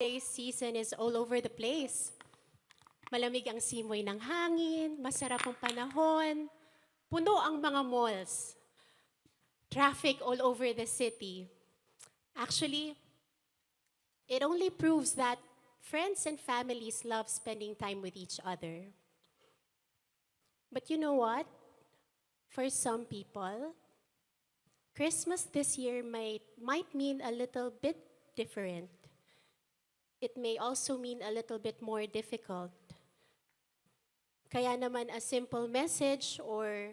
Today's season is all over the place. Malamig ang simoy ng hangin, masarap ang panahon, puno ang mga malls, traffic all over the city. Actually, it only proves that friends and families love spending time with each other. But you know what? For some people, Christmas this year might mean a little bit different. It may also mean a little bit more difficult. Kaya naman a simple message or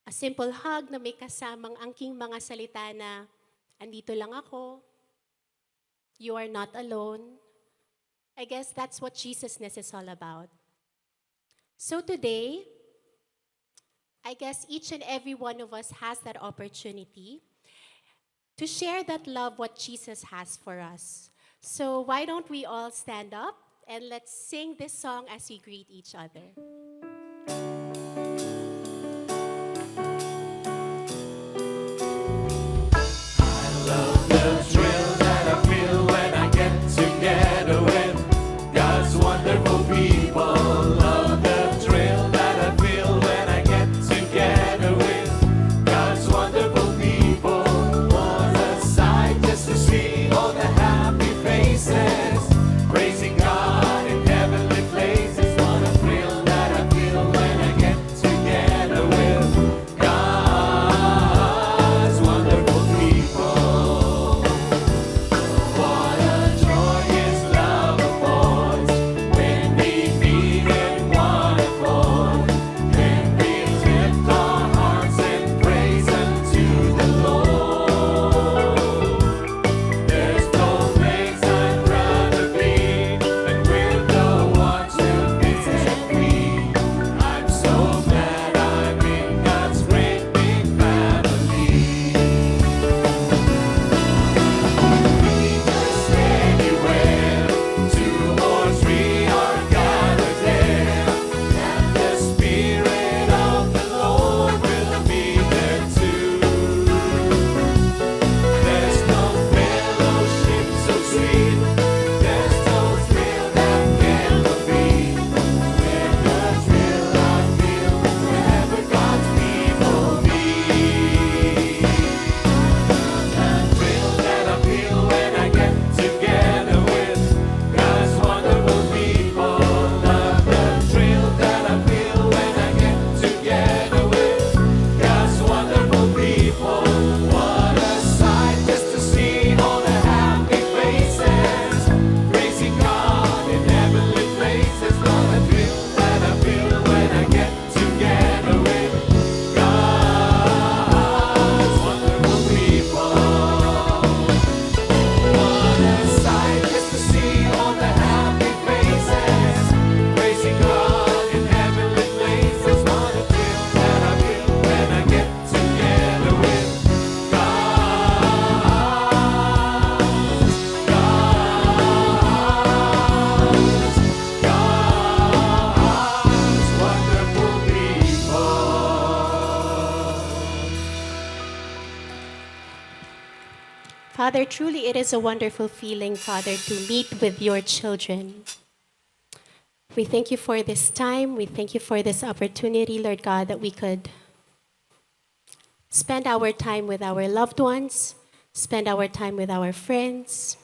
a simple hug na may kasamang angking mga salita na, andito lang ako, you are not alone. I guess that's what Jesusness is all about. So today, I guess each and every one of us has that opportunity to share that love what Jesus has for us. So why don't we all stand up and let's sing this song as we greet each other. The thrill that I feel when I get together with God's wonderful people. Love the thrill that I feel when I get together with God's wonderful people. What a sight just to see all the happy faces, praising God in heavenly places. What a thrill that I feel when I get together with God's wonderful people. What a joy His love affords when we meet in one accord. When we lift our hearts in praise unto the Lord. There's no place I'd rather be than with the ones who visit me. I'm so glad I'm in God's great big family. Just anywhere, two or three are gathered there, and the Spirit of the Lord will be there too. There's no fellowship so sweet, there's no thrill that can beat. With the thrill I feel whenever God's people meet. The thrill that I feel when I get together with God's wonderful people. Love the thrill that I feel when I get together with God's wonderful people. What a sight just to see all the happy faces, praising God in heavenly places. What a thrill that I feel when I get together with God's wonderful people. What a sight just to see all the happy faces, praising God in heavenly places. What a thrill that I feel when I get together with God's wonderful people. Father, truly it is a wonderful feeling, Father, to meet with your children. We thank you for this time. We thank you for this opportunity, Lord God, that we could spend our time with our loved ones, spend our time with our friends.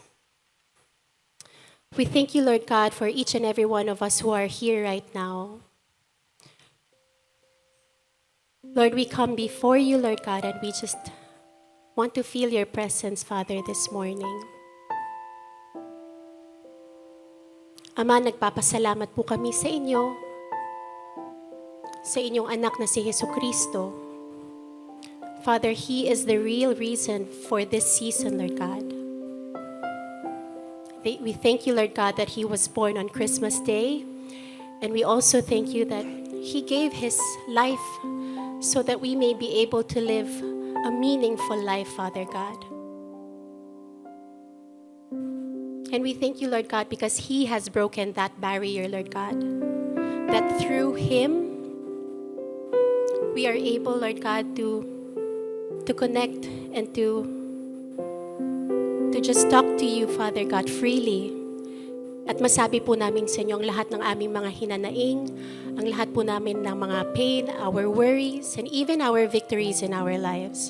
We thank you, Lord God, for each and every one of us who are here right now. Lord, we come before you, Lord God, and we just want to feel your presence, Father, this morning. Ama, nagpapasalamat po kami sa inyo, sa inyong anak na si Jesucristo. Father, He is the real reason for this season, Lord God. We thank you, Lord God, that He was born on Christmas Day, and we also thank you that He gave His life so that we may be able to live a meaningful life, Father God. And we thank you, Lord God, because He has broken that barrier, Lord God. That through Him, we are able, Lord God, to connect and to just talk to you, Father God, freely. At masabi po namin sa inyo ang lahat ng aming mga hinanaing, ang lahat po namin ng mga pain, our worries, and even our victories in our lives.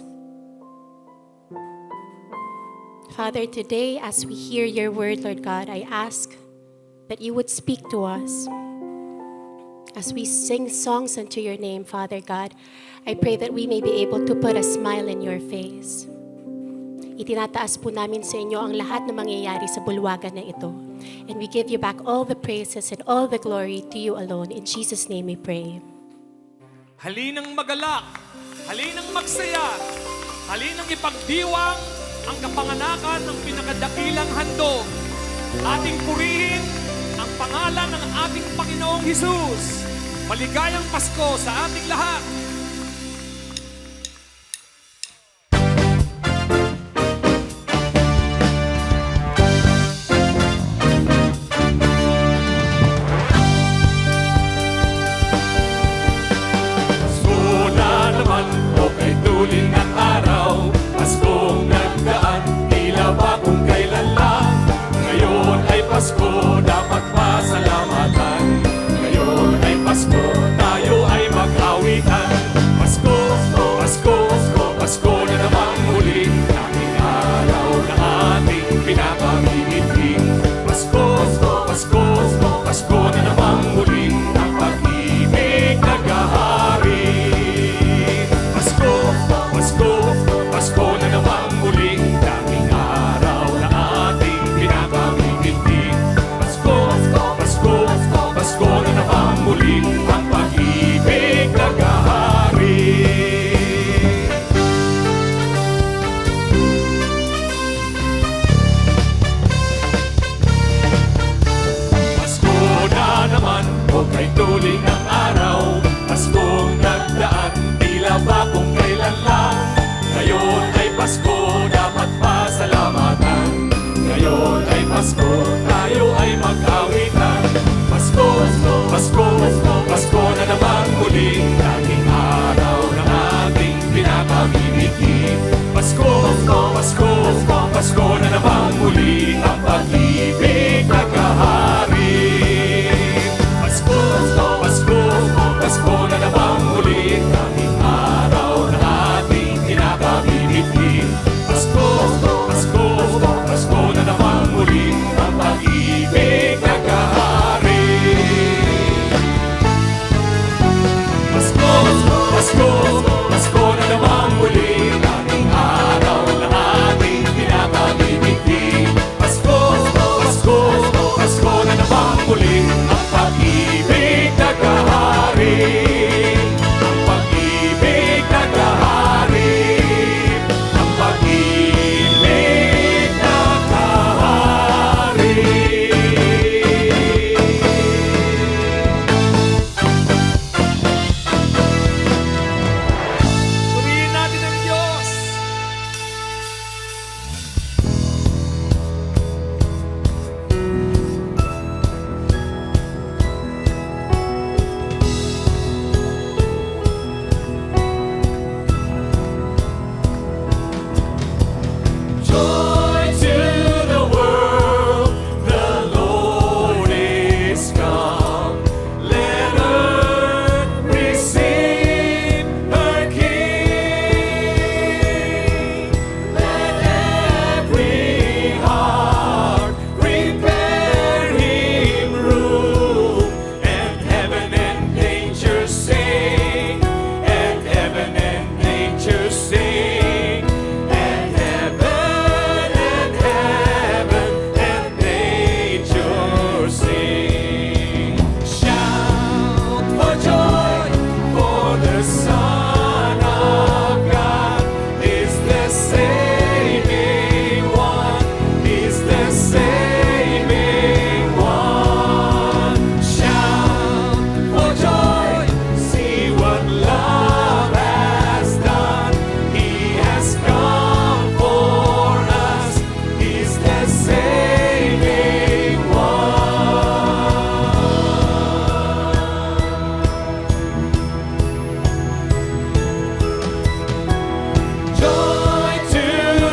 Father, today as we hear your word, Lord God, I ask that you would speak to us. As we sing songs unto your name, Father God, I pray that we may be able to put a smile in your face. Itinataas po namin sa inyo ang lahat na mangyayari sa bulwagan na ito. And we give you back all the praises and all the glory to you alone. In Jesus' name we pray. Halinang magalak, halinang magsaya, halinang ipagdiwang ang kapanganakan ng pinakadakilang handog. Ating purihin ang pangalan ng ating Panginoong Hesus. Maligayang Pasko sa ating lahat. Pasko na naman, o kay tuling ng araw. Paskong nagdaan, tila ba kung kailan lang. Ngayon ay Pasko, dapat pasalamatan. Ngayon ay Pasko, tayo ay mag-awitan. Pasko, Pasko, Pasko na namang muli. Tanging araw na ating pinapamimitin. Pasko, Pasko, Pasko na namang muli. Ang pag-ibig naghahari. Pasko, Pasko, Pasko na namang muli. Tanging araw na ating pinapamimitin. Pasko, Pasko, Pasko na namang muli. Ang pag-ibig naghahari. Pasko na naman, o kay tuling ng araw. Paskong nagdaan, tila ba kung kailan lang. Ngayon ay Pasko, dapat pasalamatan. Ngayon ay Pasko, tayo ay mag-awitan. Pasko, Pasko, Pasko na naman muli. Tanging araw na ating pinapamimitin. Pasko, Pasko, Pasko na naman muli. Ang pag-ibig naghahari. Pasko, Pasko, Pasko na naman muli. Tanging araw na ating pinapamimitin. Pasko, Pasko, Pasko na naman muli. Ang pag-ibig naghahari. Pasko, Pasko, Pasko na naman muli. Tanging araw na ating pinapamimitin. Pasko, Pasko, Pasko na naman muli. Ang pag-ibig naghahari. Ang pag-ibig naghahari. Ang pag-ibig naghahari. Purihin natin ang Diyos. Joy to the world, the Lord is come. Let earth receive her King. Let every heart prepare Him room, and heaven and nature sing, and heaven and nature sing, and heaven and nature sing. Shout for joy, for the Son of God is the saving one, is the saving one. Shout for joy, see what love has done. He has come for us, He's the saving one. Joy to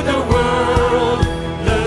the world, the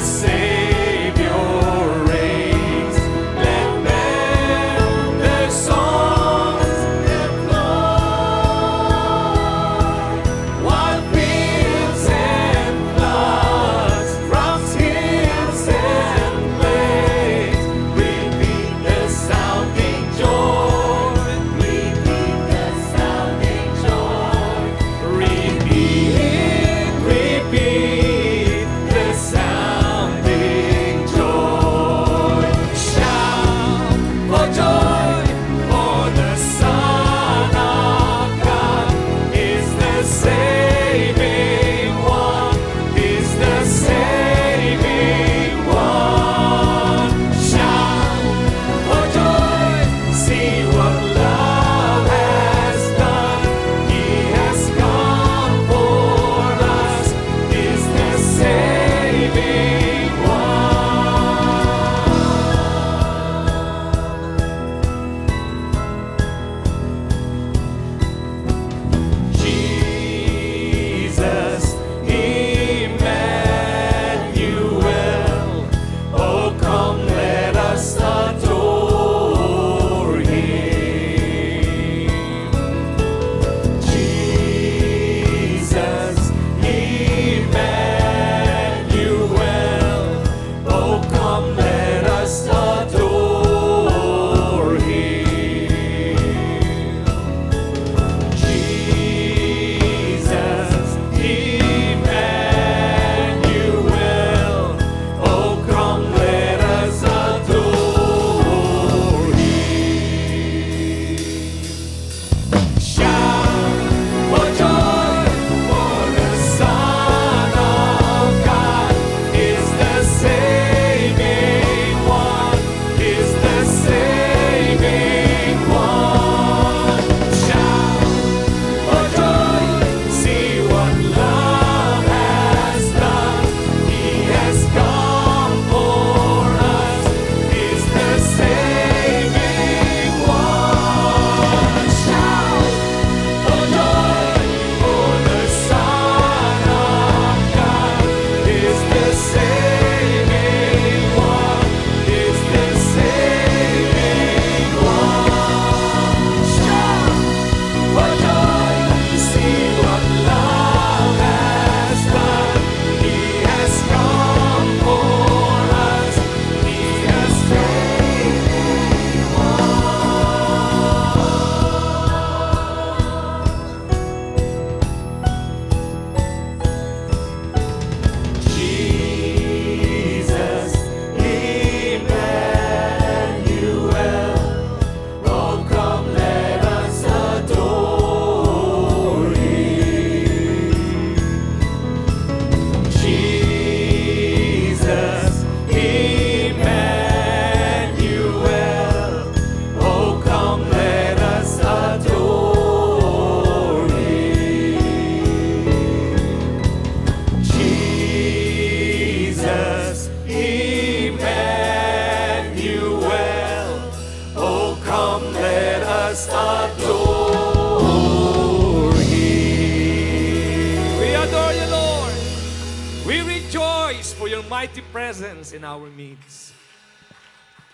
your mighty presence in our midst.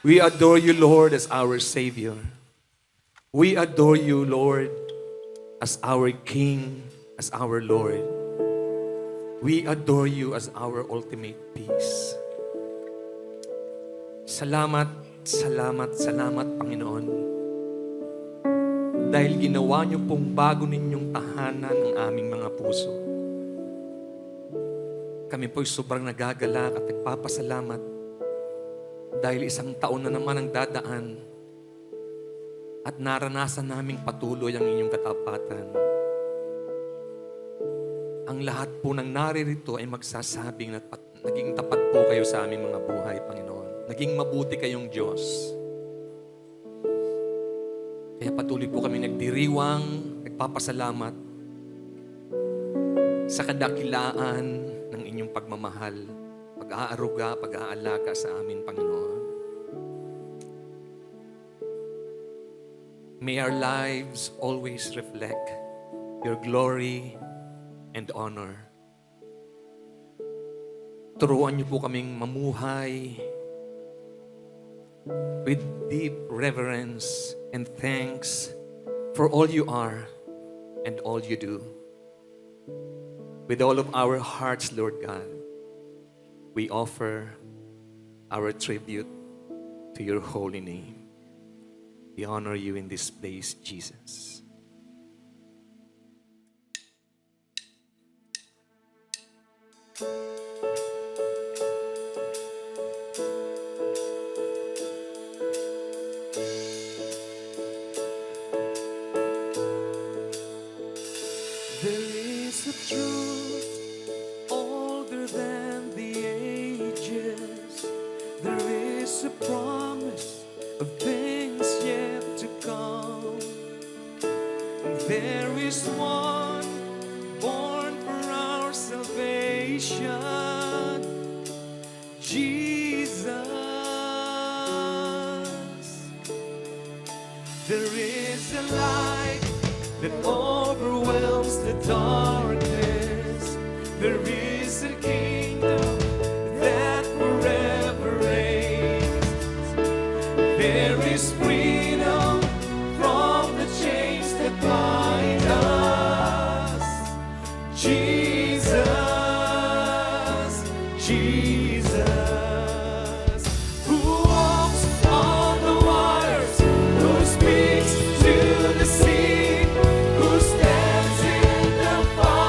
We adore you, Lord, as our Savior. We adore you, Lord, as our King, as our Lord. We adore you as our ultimate peace. Salamat, salamat, salamat, Panginoon. Dahil ginawa niyo pong bago ninyong tahanan ang aming mga puso. Kami po'y sobrang nagagalak at nagpapasalamat dahil isang taon na naman ang dadaan at naranasan naming patuloy ang inyong katapatan. Ang lahat po ng naririto ay magsasabing na naging tapat po kayo sa aming mga buhay, Panginoon. Naging mabuti kayong Diyos. Kaya patuloy po kami nagdiriwang, nagpapasalamat sa kadakilaan ng inyong pagmamahal, pag-aaruga, pag-aalaga sa amin, Panginoon. May our lives always reflect your glory and honor. Turuan niyo po kaming mamuhay with deep reverence and thanks for all you are and all you do. With all of our hearts, Lord God, we offer our tribute to your holy name. We honor you in this place, Jesus. There is a truth older than the ages. There is a promise of things yet to come. There is one born for our salvation, Jesus. There is a light that overwhelms the darkness. There is a kingdom that forever reigns. There is freedom from the chains that bind us. Jesus, Jesus, who walks on the waters, who speaks to the sea, who stands in the fire.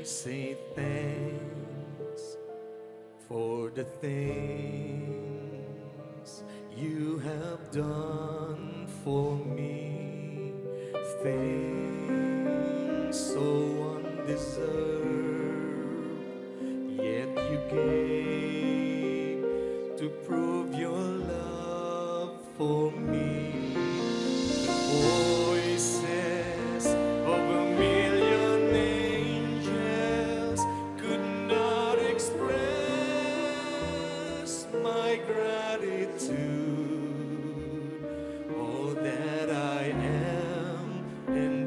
say thanks for the things you have done for me. Things so undeserved, yet you gave to prove your love for me. Voices of a million angels could not express my gratitude. All that I am and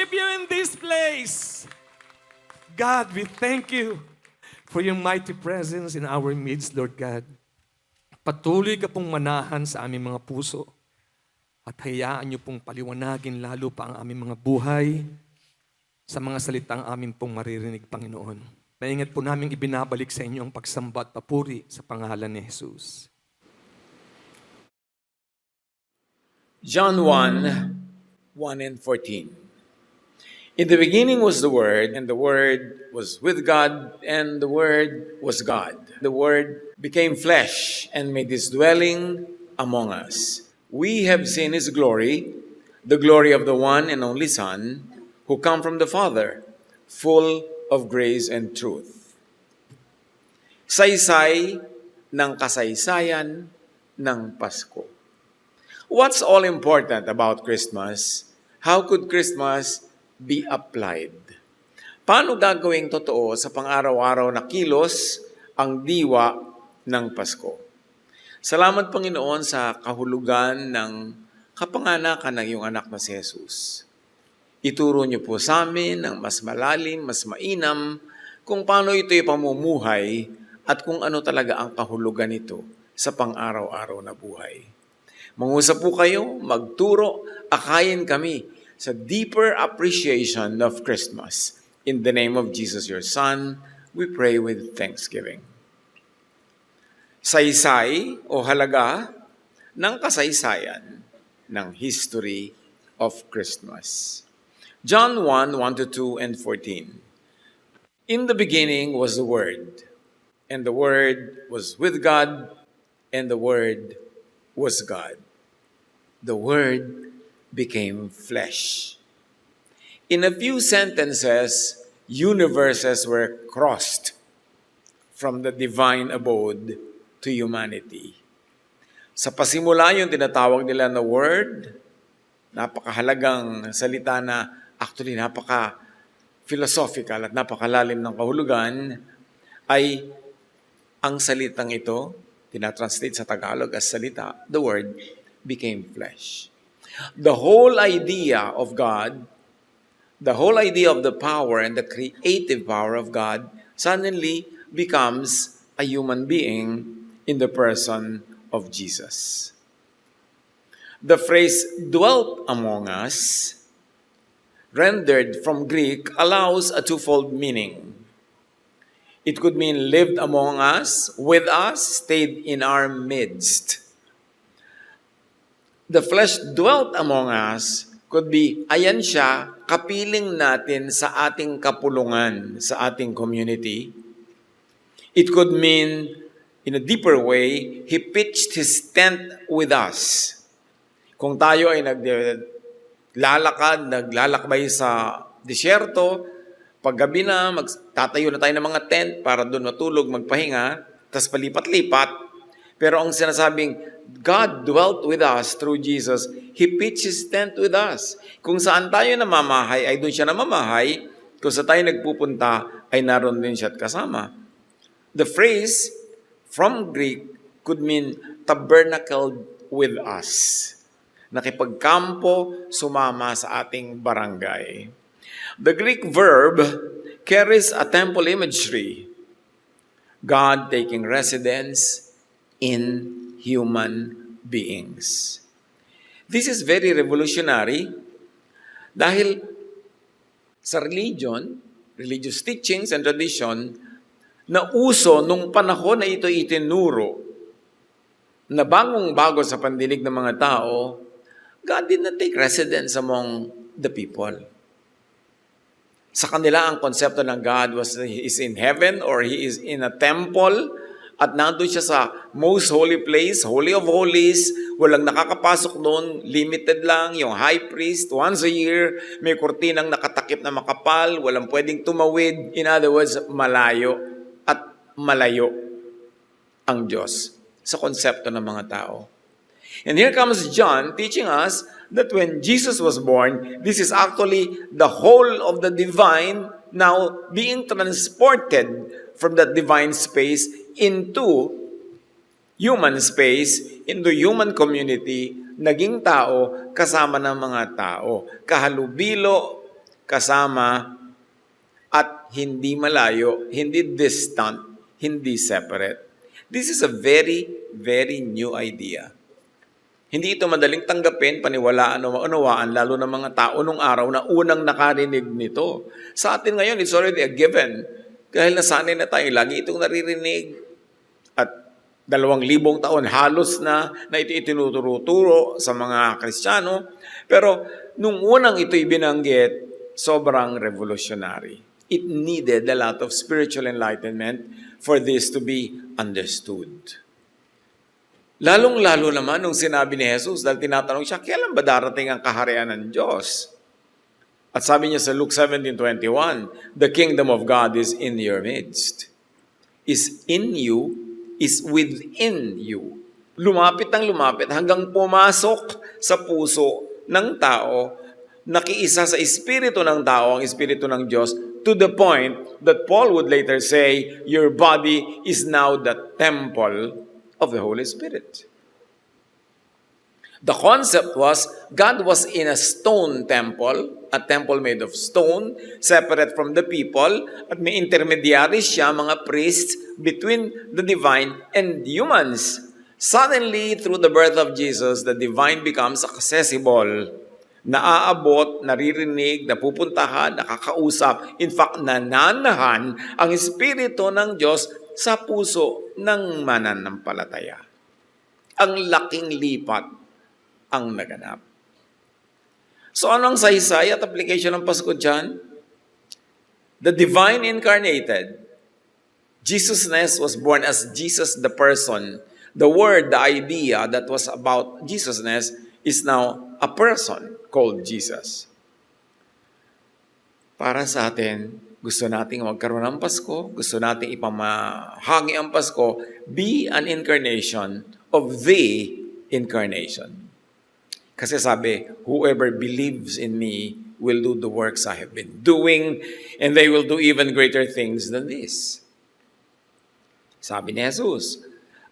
worship you in this place. God, we thank you for your mighty presence in our midst, Lord God. Patuloy ka pong manahan sa aming mga puso at hayaan niyo pong paliwanagin lalo pa ang aming mga buhay sa mga salitang aming pong maririnig, Panginoon. Maingat po namin ibinabalik sa inyo ang pagsamba at papuri sa pangalan ni Jesus. John 1, 1 and 14. In the beginning was the Word, and the Word was with God, and the Word was God. The Word became flesh and made His dwelling among us. We have seen His glory, the glory of the one and only Son, who come from the Father, full of grace and truth. Saysay ng kasaysayan ng Pasko. What's all important about Christmas? How could Christmas be applied? Paano gagawing totoo sa pang-araw-araw na kilos ang diwa ng Pasko? Salamat, Panginoon, sa kahulugan ng kapanganakan ng iyong anak na si Jesus. Ituro niyo po sa amin ng mas malalim, mas mainam kung paano ito'y pamumuhay at kung ano talaga ang kahulugan nito sa pang-araw-araw na buhay. Mangusap po kayo, magturo, akayin kami sa deeper appreciation of Christmas. In the name of Jesus, your Son, we pray with thanksgiving. Saysay o halaga ng kasaysayan ng history of Christmas. John 1, 1-2 and 14. In the beginning was the Word, and the Word was with God, and the Word was God. The Word became flesh. In a few sentences, universes were crossed from the divine abode to humanity. Sa pasimula yung tinatawag nila na word, napakahalagang salita na actually napaka-philosophical at napakalalim ng kahulugan, ay ang salitang ito, tinatranslate sa Tagalog as salita, the word became flesh. The whole idea of God, the whole idea of the power and the creative power of God suddenly becomes a human being in the person of Jesus. The phrase dwelt among us, rendered from Greek, allows a twofold meaning. It could mean lived among us, with us, stayed in our midst. The flesh dwelt among us could be, ayan siya, kapiling natin sa ating kapulungan, sa ating community. It could mean, in a deeper way, He pitched His tent with us. Kung tayo ay naglalakbay sa disyerto, paggabi na, tatayo na tayo ng mga tent para doon matulog, magpahinga, tas palipat-lipat. Pero ang sinasabing, God dwelt with us through Jesus. He pitched His tent with us. Kung saan tayo namamahay, ay doon siya namamahay. Kung saan tayo nagpupunta, ay naroon din siya at kasama. The phrase from Greek could mean tabernacled with us. Nakipagkampo, sumama sa ating barangay. The Greek verb carries a temple imagery. God taking residence in human beings. This is very revolutionary dahil sa religious teachings and tradition, na uso nung panahon na ito itinuro, na bagong-bago sa pandinig ng mga tao, God did not take residence among the people. Sa kanila, ang konsepto ng God is in heaven or He is in a temple at nandun siya sa most holy place, Holy of Holies, walang nakakapasok doon, limited lang, yung high priest, once a year, may kurtinang nakatakip na makapal, walang pwedeng tumawid, in other words, malayo ang Diyos sa konsepto ng mga tao. And here comes John teaching us that when Jesus was born, this is actually the whole of the divine now being transported from that divine space into human space, into human community, naging tao kasama ng mga tao. Kahalubilo, kasama, at hindi malayo, hindi distant, hindi separate. This is a very, very new idea. Hindi ito madaling tanggapin, paniwalaan o maunawaan, lalo ng mga tao nung araw na unang nakarinig nito. Sa atin ngayon, it's already a given. Dahil nasanay na tayo, lagi itong naririnig. At 2,000 taon halos na ito itinuturo sa mga Kristiyano. Pero nung unang ito'y binanggit, sobrang revolutionary. It needed a lot of spiritual enlightenment for this to be understood. Lalong-lalo naman nung sinabi ni Jesus, dahil tinatanong siya, kailan ba darating ang kaharian ng Diyos? At sabi niya sa Luke 17:21, the kingdom of God is in your midst. Is in you, is within you. Lumapit ng lumapit hanggang pumasok sa puso ng tao, nakiisa sa espiritu ng tao, ang espiritu ng Diyos, to the point that Paul would later say, your body is now the temple of the Holy Spirit. The concept was, God was in a stone temple, a temple made of stone, separate from the people, at may intermediaries siya, mga priests, between the divine and humans. Suddenly, through the birth of Jesus, the divine becomes accessible, naaabot, naririnig, napupuntahan, nakakausap, in fact, nananahan ang Espiritu ng Diyos sa puso ng mananampalataya. Ang laking lipat ang naganap. So anong saysay at application ng Pasko dyan? The divine incarnated, Jesusness was born as Jesus the person. The word, the idea that was about Jesusness is now a person called Jesus. Para sa atin, gusto nating magkaroon ng Pasko, gusto nating ipamahagi ang Pasko, be an incarnation of the incarnation. Kasi sabi, whoever believes in me will do the works I have been doing, and they will do even greater things than this. Sabi ni Jesus,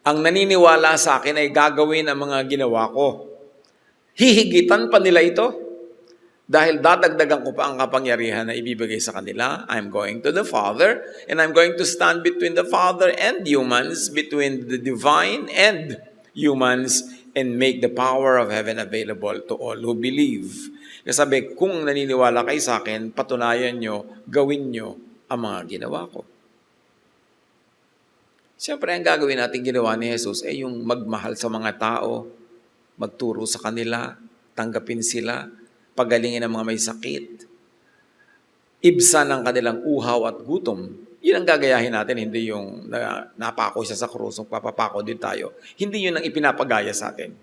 ang naniniwala sa akin ay gagawin ang mga ginawa ko. Hihigitan pa nila ito. Dahil dadagdagan ko pa ang kapangyarihan na ibibigay sa kanila. I'm going to the Father, and I'm going to stand between the Father and humans, between the divine and humans, and make the power of heaven available to all who believe. Kasi sabi, kung naniniwala kayo sa akin, patunayan nyo, gawin nyo ang mga ginawa ko. Siyempre, ang gagawin natin ginawa ni Jesus ay yung magmahal sa mga tao, magturo sa kanila, tanggapin sila, pagalingin ang mga may sakit, ibsan ang kanilang uhaw at gutom. Yun ang gagayahin natin, hindi yung napako siya sa krus, papapako din tayo. Hindi yun ang ipinapagaya sa atin.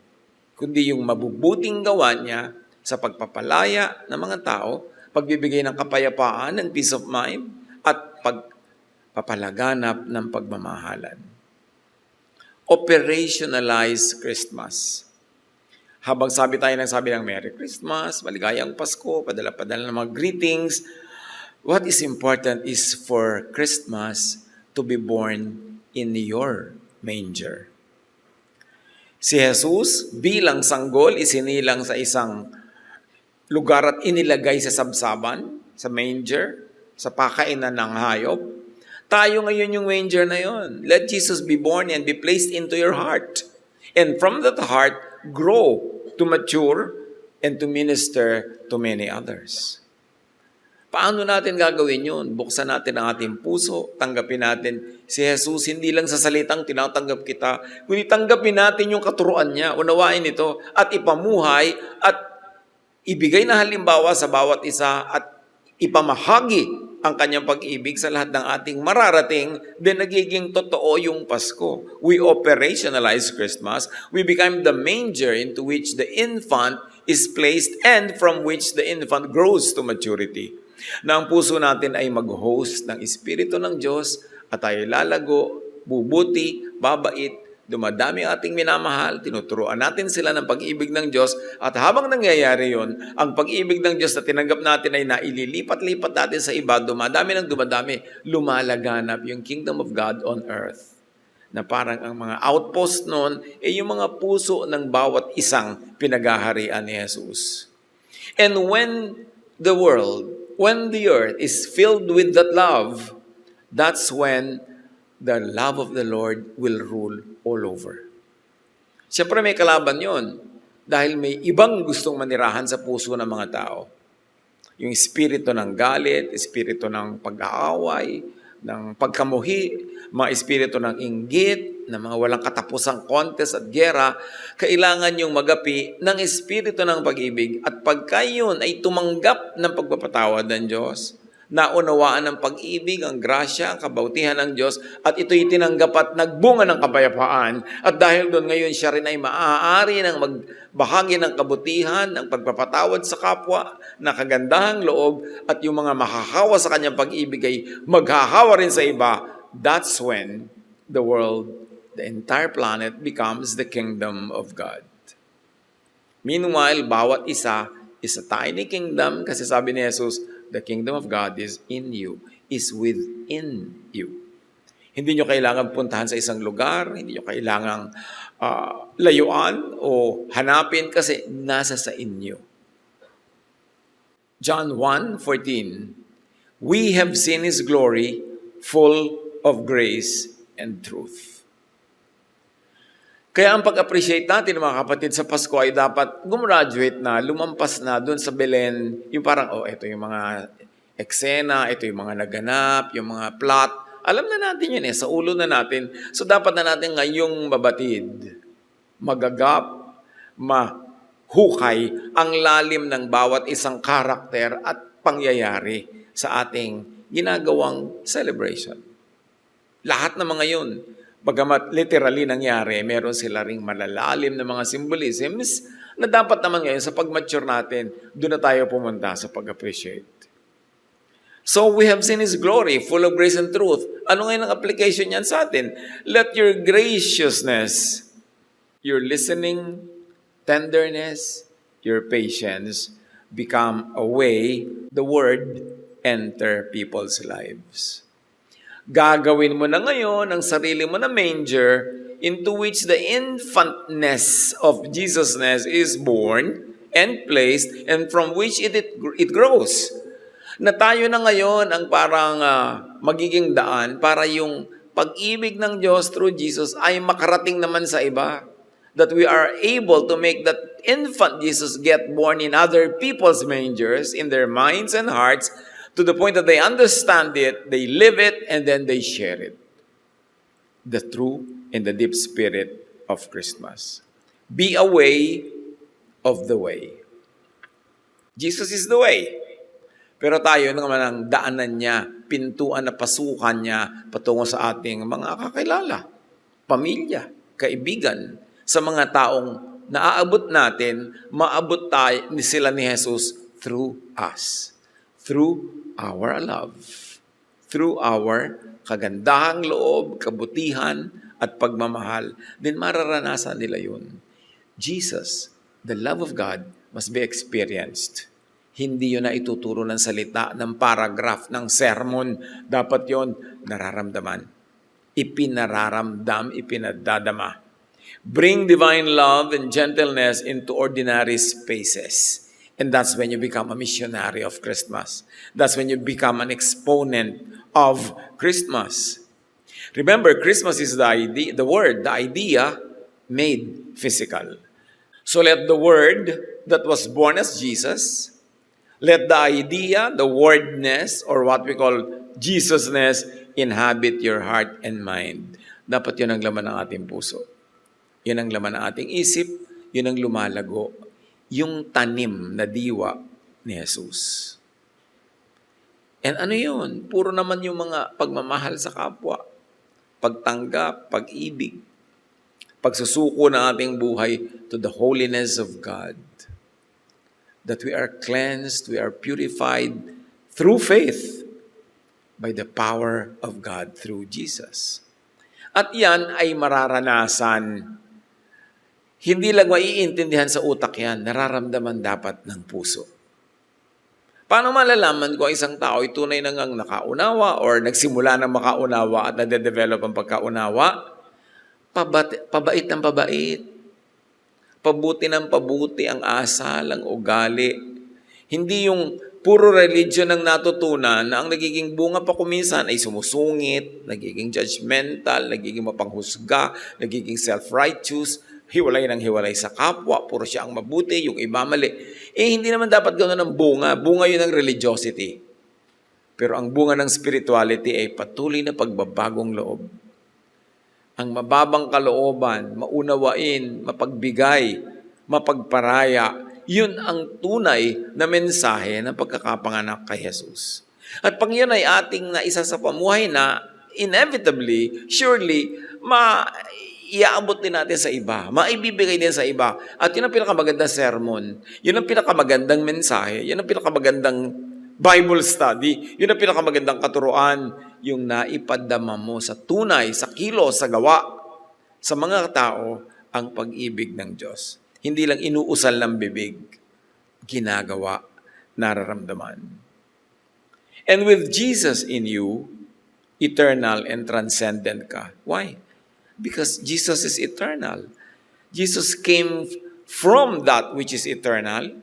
Kundi yung mabubuting gawa niya sa pagpapalaya ng mga tao, pagbibigay ng kapayapaan, ng peace of mind, at pagpapalaganap ng pagmamahalan. Operationalize Christmas. Habang sabi ng Merry Christmas, maligayang Pasko, padala-padala ng mga greetings, what is important is for Christmas to be born in your manger. Si Jesus, bilang sanggol, isinilang sa isang lugar at inilagay sa sabsaban, sa manger, sa pakainan ng hayop. Tayo ngayon yung manger na yon. Let Jesus be born and be placed into your heart. And from that heart, grow to mature and to minister to many others. Paano natin gagawin yun? Buksan natin ang ating puso, tanggapin natin si Jesus, hindi lang sa salitang tinatanggap kita, kundi tanggapin natin yung katuruan niya, unawain ito, at ipamuhay, at ibigay na halimbawa sa bawat isa, at ipamahagi ang kanyang pag-ibig sa lahat ng ating mararating, then nagiging totoo yung Pasko. We operationalize Christmas. We become the manger into which the infant is placed and from which the infant grows to maturity. Na ang puso natin ay mag-host ng Espiritu ng Diyos at tayo lalago, bubuti, babait, dumadami ang ating minamahal, tinuturuan natin sila ng pag-ibig ng Diyos, at habang nangyayari yon, ang pag-ibig ng Diyos na tinanggap natin ay naililipat-lipat natin sa iba, dumadami, lumalaganap yung kingdom of God on earth. Na parang ang mga outpost noon ay yung mga puso ng bawat isang pinaghaharian ni Jesus. And when the world when the earth is filled with that love, that's when the love of the Lord will rule all over. Siyempre may kalaban yon dahil may ibang gustong manirahan sa puso ng mga tao. Yung espiritu ng galit, espiritu ng pag-aaway, ng pagkamuhi, mga espiritu ng inggit, ng mga walang katapusang contest at gera, kailangan yung magapi ng espiritu ng pag-ibig. At pagka yun ay tumanggap ng pagpapatawad ng Diyos, naunawaan ng pag-ibig, ang grasya, ang kabutihan ng Diyos, at ito'y tinanggap at nagbunga ng kapayapaan. At dahil doon ngayon siya rin ay maaari ng magbahagi ng kabutihan, ng pagpapatawad sa kapwa, na kagandahang loob, at yung mga makahawa sa kanyang pag-ibig ay maghahawa rin sa iba. That's when the world, the entire planet becomes the kingdom of God. Meanwhile, bawat isa is a tiny kingdom kasi sabi ni Jesus, the kingdom of God is in you, is within you. Hindi nyo kailangan puntahan sa isang lugar, hindi nyo kailangan layuan o hanapin kasi nasa sa inyo. John 1:14, we have seen His glory, full of grace and truth. Kaya ang pag-appreciate natin mga kapatid sa Pasko ay dapat gumraduate na, lumampas na doon sa Belen, yung parang, ito yung mga eksena, ito yung mga naganap, yung mga plot. Alam na natin yun sa ulo na natin. So dapat na natin ngayong mabatid, magagap, mahukay ang lalim ng bawat isang karakter at pangyayari sa ating ginagawang celebration. Lahat ng mga yun, bagamat literally nangyari, meron sila ring malalalim na mga symbolisms na dapat naman ngayon sa pag-mature natin, doon na tayo pumunta sa pag-appreciate. So we have seen His glory, full of grace and truth. Ano ngayon ang application niyan sa atin? Let your graciousness, your listening, tenderness, your patience become a way the Word enter people's lives. Gagawin mo na ngayon ang sarili mo na manger into which the infantness of Jesusness is born and placed and from which it grows. Na tayo na ngayon ang parang magiging daan para yung pag-ibig ng Diyos through Jesus ay makarating naman sa iba. That we are able to make that infant Jesus get born in other people's mangers, in their minds and hearts, to the point that they understand it, they live it, and then they share it. The true and the deep spirit of Christmas. Be a way of the way. Jesus is the way. Pero tayo naman ang daanan niya, pintuan na pasukan niya patungo sa ating mga kakilala, pamilya, kaibigan, sa mga taong naaabot natin, maabot tayo sila ni Jesus through us. Through our love. Through our kagandahang loob, kabutihan, at pagmamahal. Then mararanasan nila yun. Jesus, the love of God, must be experienced. Hindi yun na ituturo ng salita, ng paragraph, ng sermon. Dapat yun nararamdaman. Ipinararamdam, ipinadadama. Bring divine love and gentleness into ordinary spaces. And that's when you become a missionary of Christmas. That's when you become an exponent of Christmas. Remember, Christmas is the idea made physical. So let the Word that was born as Jesus, let the idea, the wordness, or what we call Jesusness, inhabit your heart and mind. Dapat yun ang laman ng ating puso. Yun ang laman ng ating isip, yun ang lumalago. Yung tanim na diwa ni Jesus. And ano yun? Puro naman yung mga pagmamahal sa kapwa, pagtanggap, pag-ibig, pagsusuko ng ating buhay to the holiness of God. That we are cleansed, we are purified through faith by the power of God through Jesus. At yan ay mararanasan. Hindi lang maiintindihan sa utak yan, nararamdaman dapat ng puso. Paano malalaman kung isang tao ay tunay na ngang nakaunawa or nagsimula ng makaunawa at nade-develop ang pagkaunawa? Pabait ng pabait. Pabuti ng pabuti ang asal, ang ugali. Hindi yung puro religion ang natutunan na ang nagiging bunga pa kuminsan ay sumusungit, nagiging judgmental, nagiging mapanghusga, nagiging self-righteous, hiwalay ng hiwalay sa kapwa, puro siya ang mabuti, yung iba mali. Hindi naman dapat gano'n ang bunga. Bunga yun ng religiosity. Pero ang bunga ng spirituality ay patuloy na pagbabagong loob. Ang mababang kalooban, maunawain, mapagbigay, mapagparaya, yun ang tunay na mensahe ng pagkakapanganak kay Jesus. At pag yun ay ating naisa sa pamuhay na, inevitably, surely, iaabot din natin sa iba, maibibigay din sa iba. At yun ang pinakamagandang sermon, yun ang pinakamagandang mensahe, yun ang pinakamagandang Bible study, yun ang pinakamagandang katuruan, yung naipadama mo sa tunay, sa kilos, sa gawa, sa mga tao, ang pag-ibig ng Diyos. Hindi lang inuusal ng bibig, ginagawa, nararamdaman. And with Jesus in you, eternal and transcendent ka. Why? Because Jesus is eternal. Jesus came from that which is eternal.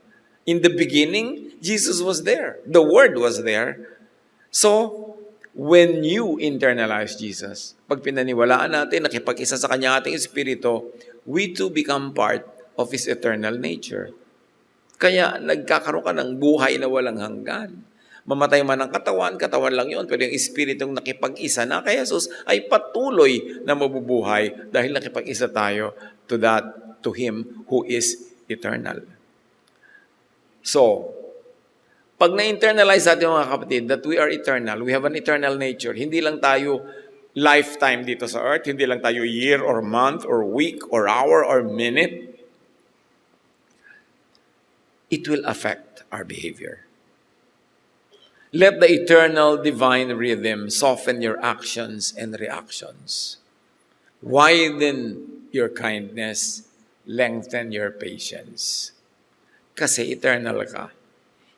In the beginning, Jesus was there. The Word was there. So, when you internalize Jesus, pag pinaniwalaan natin, nakipag-isa sa Kanya ating Espiritu, we too become part of His eternal nature. Kaya nagkakaroon ka ng buhay na walang hanggan. Mamatay man ang katawan, katawan lang yun. Pero yung Espiritong nakipag-isa na kay Jesus ay patuloy na mabubuhay dahil nakipag-isa tayo to Him who is eternal. So, pag na-internalize natin mga kapatid that we are eternal, we have an eternal nature, hindi lang tayo lifetime dito sa earth, hindi lang tayo year or month or week or hour or minute, it will affect our behavior. Let the eternal divine rhythm soften your actions and reactions. Widen your kindness, lengthen your patience. Kasi eternal ka.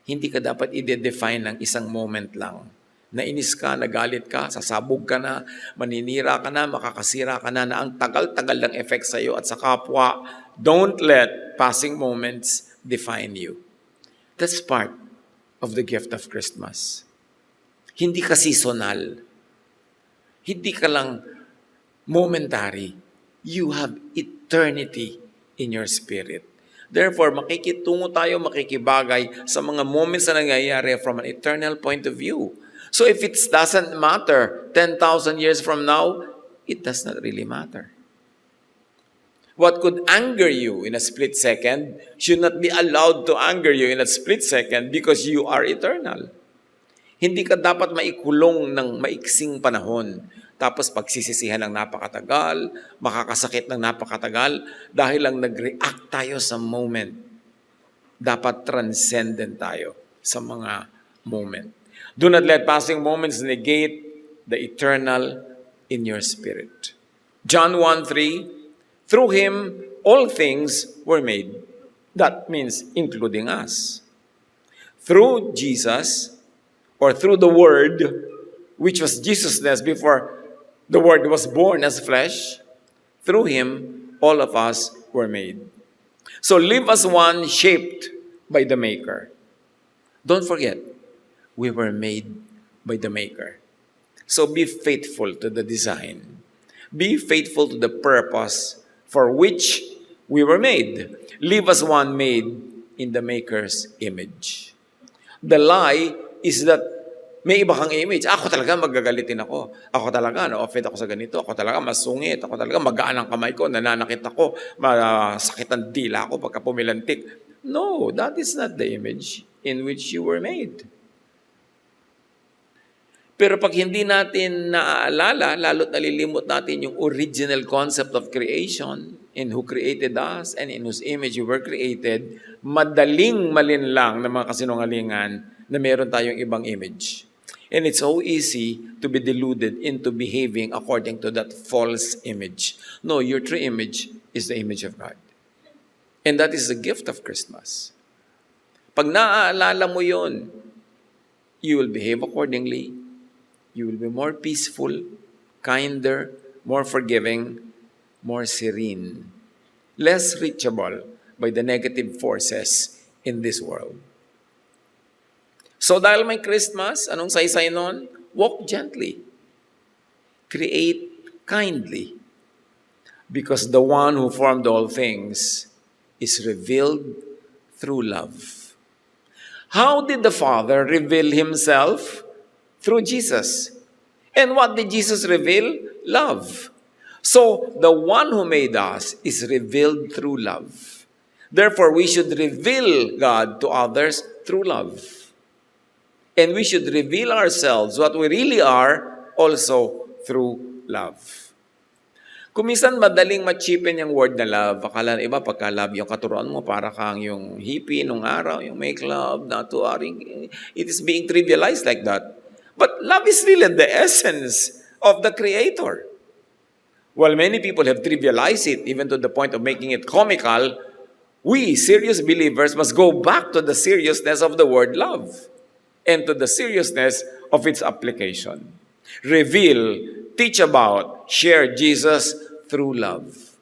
Hindi ka dapat i-define ng isang moment lang. Nainis ka, nagalit ka, sasabog ka na, maninira ka na, makakasira ka na ang tagal-tagal ng effect sa iyo at sa kapwa. Don't let passing moments define you. That's part of the gift of Christmas. Hindi ka seasonal. Hindi ka lang momentary. You have eternity in your spirit. Therefore, makikitungo tayo, makikibagay sa mga moments na nangyayari from an eternal point of view. So if it doesn't matter 10,000 years from now, it does not really matter. What could anger you in a split second should not be allowed to anger you in a split second because you are eternal. Hindi ka dapat maikulong ng maiksing panahon. Tapos pagsisisihan ng napakatagal, makakasakit ng napakatagal, dahil lang nag-react tayo sa moment. Dapat transcendent tayo sa mga moment. Do not let passing moments negate the eternal in your spirit. John 1:3, through Him, all things were made. That means including us. Through Jesus, or through the Word, which was Jesusness before the Word was born as flesh, through Him, all of us were made. So live as one shaped by the Maker. Don't forget, we were made by the Maker. So be faithful to the design. Be faithful to the purpose for which we were made. Live as one made in the Maker's image. The lie is that may iba kang image. Ako talaga magagalitin ako. Ako talaga na-offend ako sa ganito. Ako talaga masungit. Ako talaga magaan ang kamay ko. Nananakit ako. Masakit ang dila ako pagka pumilantik. No, that is not the image in which you were made. Pero pag hindi natin naaalala, lalo't nalilimot natin yung original concept of creation in who created us and in whose image we were created, madaling malinlang ng mga kasinungalingan na meron tayong ibang image. And it's so easy to be deluded into behaving according to that false image. No, your true image is the image of God. And that is the gift of Christmas. Pag naaalala mo yun, you will behave accordingly. You will be more peaceful, kinder, more forgiving, more serene, less reachable by the negative forces in this world. So dahil may Christmas, anong saysay nun? Walk gently. Create kindly. Because the one who formed all things is revealed through love. How did the Father reveal Himself? Through Jesus. And what did Jesus reveal? Love. So, the one who made us is revealed through love. Therefore, we should reveal God to others through love. And we should reveal ourselves, what we really are, also through love. Kung minsan madaling ma-cheapen yung word na love, akala na iba pagka love yung katuruan mo, para kang yung hippie nung araw, yung make love, not to worry. It is being trivialized like that. But love is really the essence of the Creator. While many people have trivialized it, even to the point of making it comical, we, serious believers, must go back to the seriousness of the word love and to the seriousness of its application. Reveal, teach about, share Jesus through love.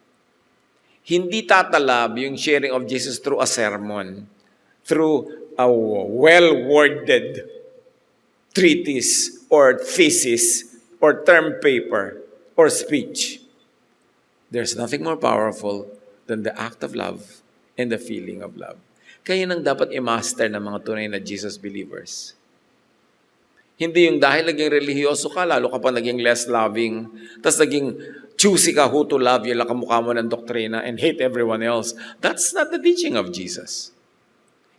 Hindi tatalab yung sharing of Jesus through a sermon, through a well-worded treatise or thesis or term paper or speech. There's nothing more powerful than the act of love and the feeling of love. Kaya nang dapat i-master ng mga tunay na Jesus believers. Hindi yung dahil naging relihiyoso ka, lalo ka pa naging less loving, tas naging choosy ka who to love, yung lakamukha mo ng doktrina and hate everyone else. That's not the teaching of Jesus.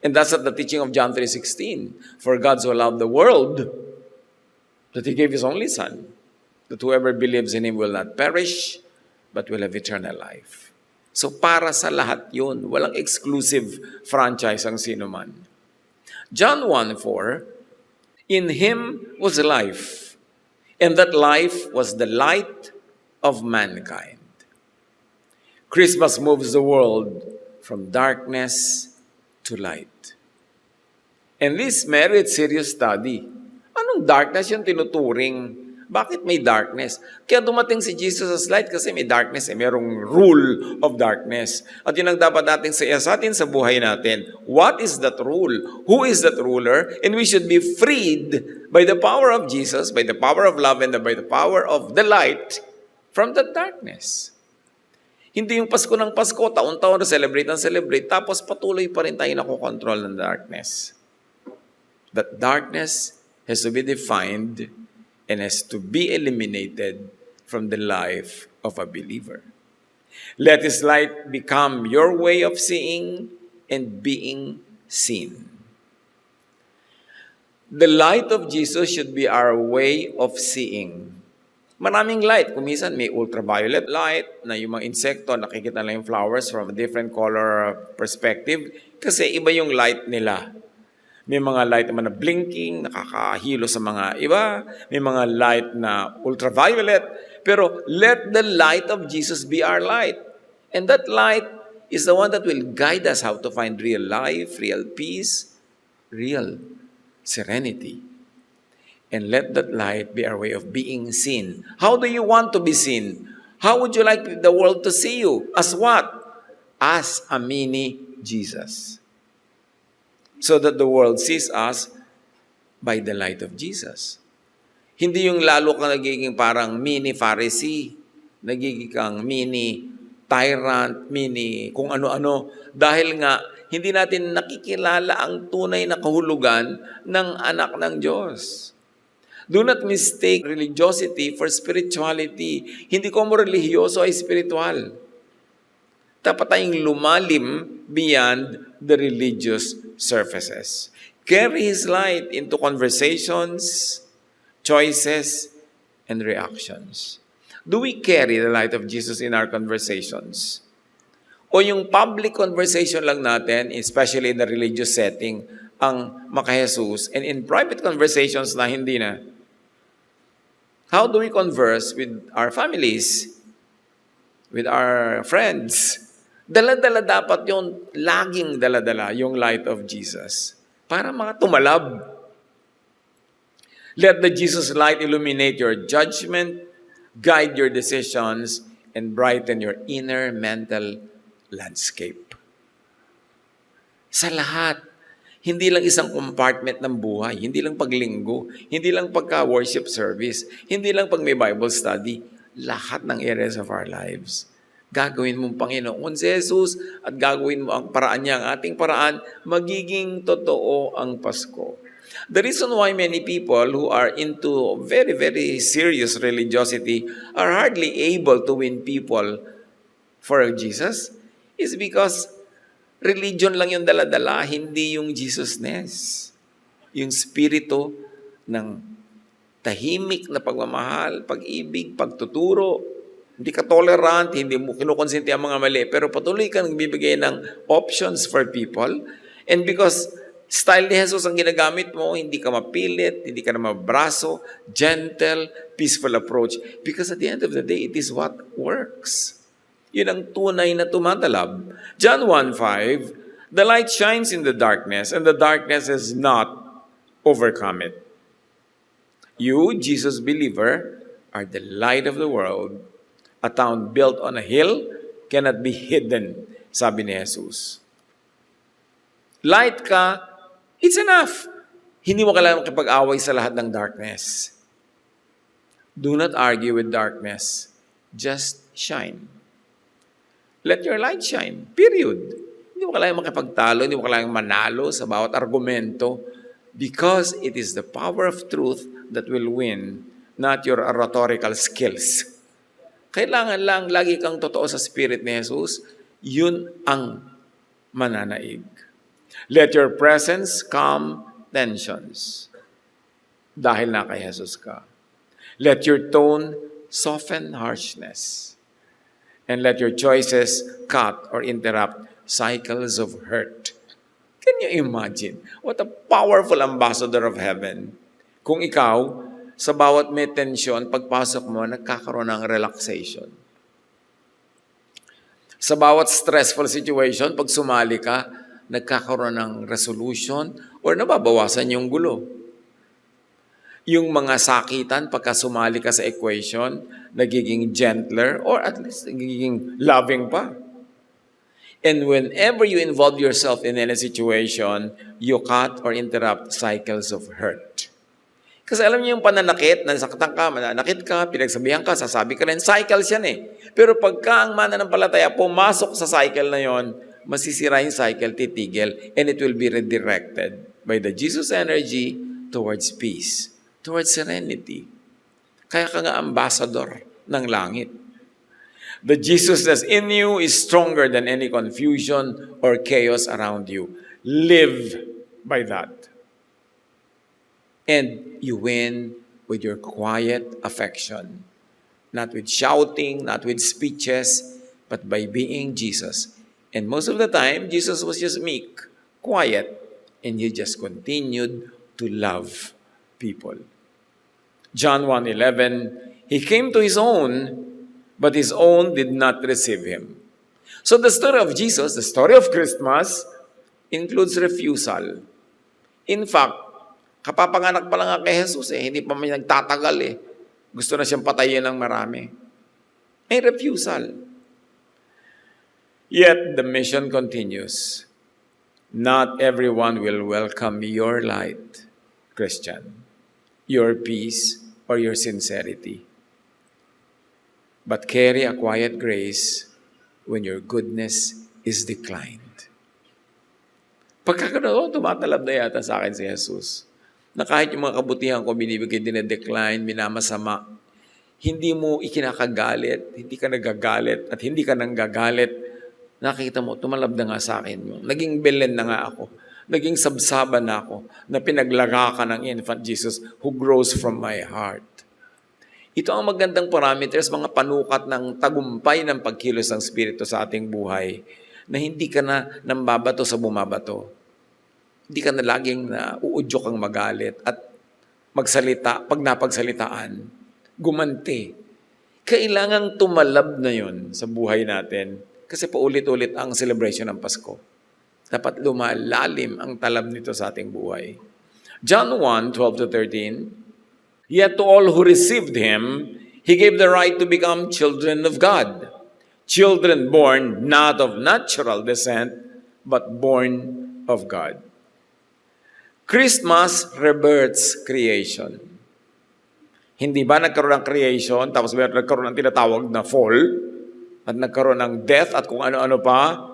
And that's not the teaching of John 3:16. For God so loved the world that He gave His only Son, that whoever believes in Him will not perish, but will have eternal life. So para sa lahat yun, walang exclusive franchise ang sino man. John 1:4, in Him was life, and that life was the light of mankind. Christmas moves the world from darkness to light. And this merits serious study. Anong darkness yung tinuturing? Bakit may darkness? Kaya dumating si Jesus as light kasi may darkness, merong rule of darkness. At yun ang dapat natin sa atin sa buhay natin. What is that rule? Who is that ruler? And we should be freed by the power of Jesus, by the power of love, and by the power of the light from the darkness. Hindi yung Pasko ng Pasko, taon-taon na celebrate, tapos patuloy pa rin tayo nakokontrol ng darkness. That darkness has to be defined and has to be eliminated from the life of a believer. Let His light become your way of seeing and being seen. The light of Jesus should be our way of seeing. Maraming light. Kung minsan may ultraviolet light na yung mga insekto, nakikita lang yung flowers from a different color perspective kasi iba yung light nila. May mga light naman na blinking, nakakahilo sa mga iba. May mga light na ultraviolet. Pero let the light of Jesus be our light. And that light is the one that will guide us how to find real life, real peace, real serenity. And let that light be our way of being seen. How do you want to be seen? How would you like the world to see you? As what? As a mini Jesus. So that the world sees us by the light of Jesus. Hindi yung lalo kang nagiging parang mini Pharisee, nagiging kang mini tyrant, mini kung ano-ano, dahil nga hindi natin nakikilala ang tunay na kahulugan ng anak ng Diyos. Do not mistake religiosity for spirituality. Hindi ko mo relihiyoso ay spiritual. Dapat tayong lumalim beyond the religious surfaces. Carry His light into conversations, choices, and reactions. Do we carry the light of Jesus in our conversations? O yung public conversation lang natin, especially in the religious setting, ang maka-Jesus, and in private conversations na hindi na? How do we converse with our families, with our friends? Dala-dala dapat yung laging dala-dala yung light of Jesus para mga tumalab. Let the Jesus light illuminate your judgment, guide your decisions, and brighten your inner mental landscape. Sa lahat, Hindi lang isang compartment ng buhay, hindi lang paglinggo, hindi lang pagka-worship service, hindi lang pag may Bible study, lahat ng areas of our lives. Gagawin mong Panginoon si Jesus at gagawin mo ang paraan niya, ang ating paraan, magiging totoo ang Pasko. The reason why many people who are into very, very serious religiosity are hardly able to win people for Jesus is because religion lang yung dala-dala, hindi yung Jesusness. Yung spirito ng tahimik na pagmamahal, pag-ibig, pagtuturo. Hindi ka tolerant, hindi mo kinukonsinti ang mga mali, pero patuloy kang bibigay ng options for people. And because style ni Jesus ang ginagamit mo, hindi ka mapilit, hindi ka na mabraso, gentle, peaceful approach. Because at the end of the day, it is what works. Yun ang tunay na tumatalab. John 1:5, the light shines in the darkness, and the darkness has not overcome it. You, Jesus believer, are the light of the world. A town built on a hill cannot be hidden, sabi ni Jesus. Light ka, it's enough. Hindi mo kailangan makipag-away sa lahat ng darkness. Do not argue with darkness. Just shine. Let your light shine. Period. Hindi mo kailangan makipagtalo, hindi mo kailangan manalo sa bawat argumento because it is the power of truth that will win, not your rhetorical skills. Kailangan lang lagi kang totoo sa Spirit ni Jesus, yun ang mananaig. Let your presence calm tensions dahil na kay Jesus ka. Let your tone soften harshness. And let your choices cut or interrupt cycles of hurt. Can you imagine? What a powerful ambassador of heaven. Kung ikaw, sa bawat may tensyon, pagpasok mo, nagkakaroon ng relaxation. Sa bawat stressful situation, pag sumali ka, nagkakaroon ng resolution or nababawasan yung gulo. Yung mga sakitan, pagka sumali ka sa equation, nagiging gentler or at least nagiging loving pa. And whenever you involve yourself in any situation, you cut or interrupt cycles of hurt. Kasi alam niyo yung pananakit, nasaktan ka, mananakit ka, pinagsabihan ka, sasabi ka rin, cycles yan eh. Pero pagka ang mananampalataya pumasok sa cycle na yon, masisira yung cycle, titigil, and it will be redirected by the Jesus energy towards peace, towards serenity. Kaya ka nga ambassador ng langit. The Jesus that's in you is stronger than any confusion or chaos around you. Live by that. And you win with your quiet affection. Not with shouting, not with speeches, but by being Jesus. And most of the time, Jesus was just meek, quiet, and he just continued to love people. John 1:11, he came to his own, but his own did not receive him. So the story of Jesus, the story of Christmas, includes refusal. In fact, kapapanganak pa lang nga kay Jesus hindi pa may nagtatagal Gusto na siyang patayin ng marami. May refusal. Yet the mission continues. Not everyone will welcome your light, Christian, your peace, or your sincerity. But carry a quiet grace when your goodness is declined. Pagkakanoon, tumatalab na yata sa akin si Jesus. Na kahit yung mga kabutihan ko binibigay, dinedecline, minamasama, hindi mo ikinakagalit, hindi ka nagagalit, at hindi ka nanggagalit, nakita mo, tumalab na nga sa akin. Naging Belen na nga ako. Naging sabsaban na ako na pinaglaga ka ng infant Jesus who grows from my heart. Ito ang magandang parameters, mga panukat ng tagumpay ng pagkilos ng Espiritu sa ating buhay na hindi ka na nambabato sa bumabato. Hindi ka na laging uudyok ang magalit at magsalita, pag napagsalitaan, gumanti. Kailangang tumalab na yun sa buhay natin kasi paulit-ulit ang celebration ng Pasko. Dapat lumalalim ang talab nito sa ating buhay. John 1:12-13, yet to all who received him, he gave the right to become children of God. Children born not of natural descent, but born of God. Christmas rebirths creation. Hindi ba nagkaroon ng creation, tapos nagkaroon ng tinatawag na fall, at nagkaroon ng death, at kung ano-ano pa?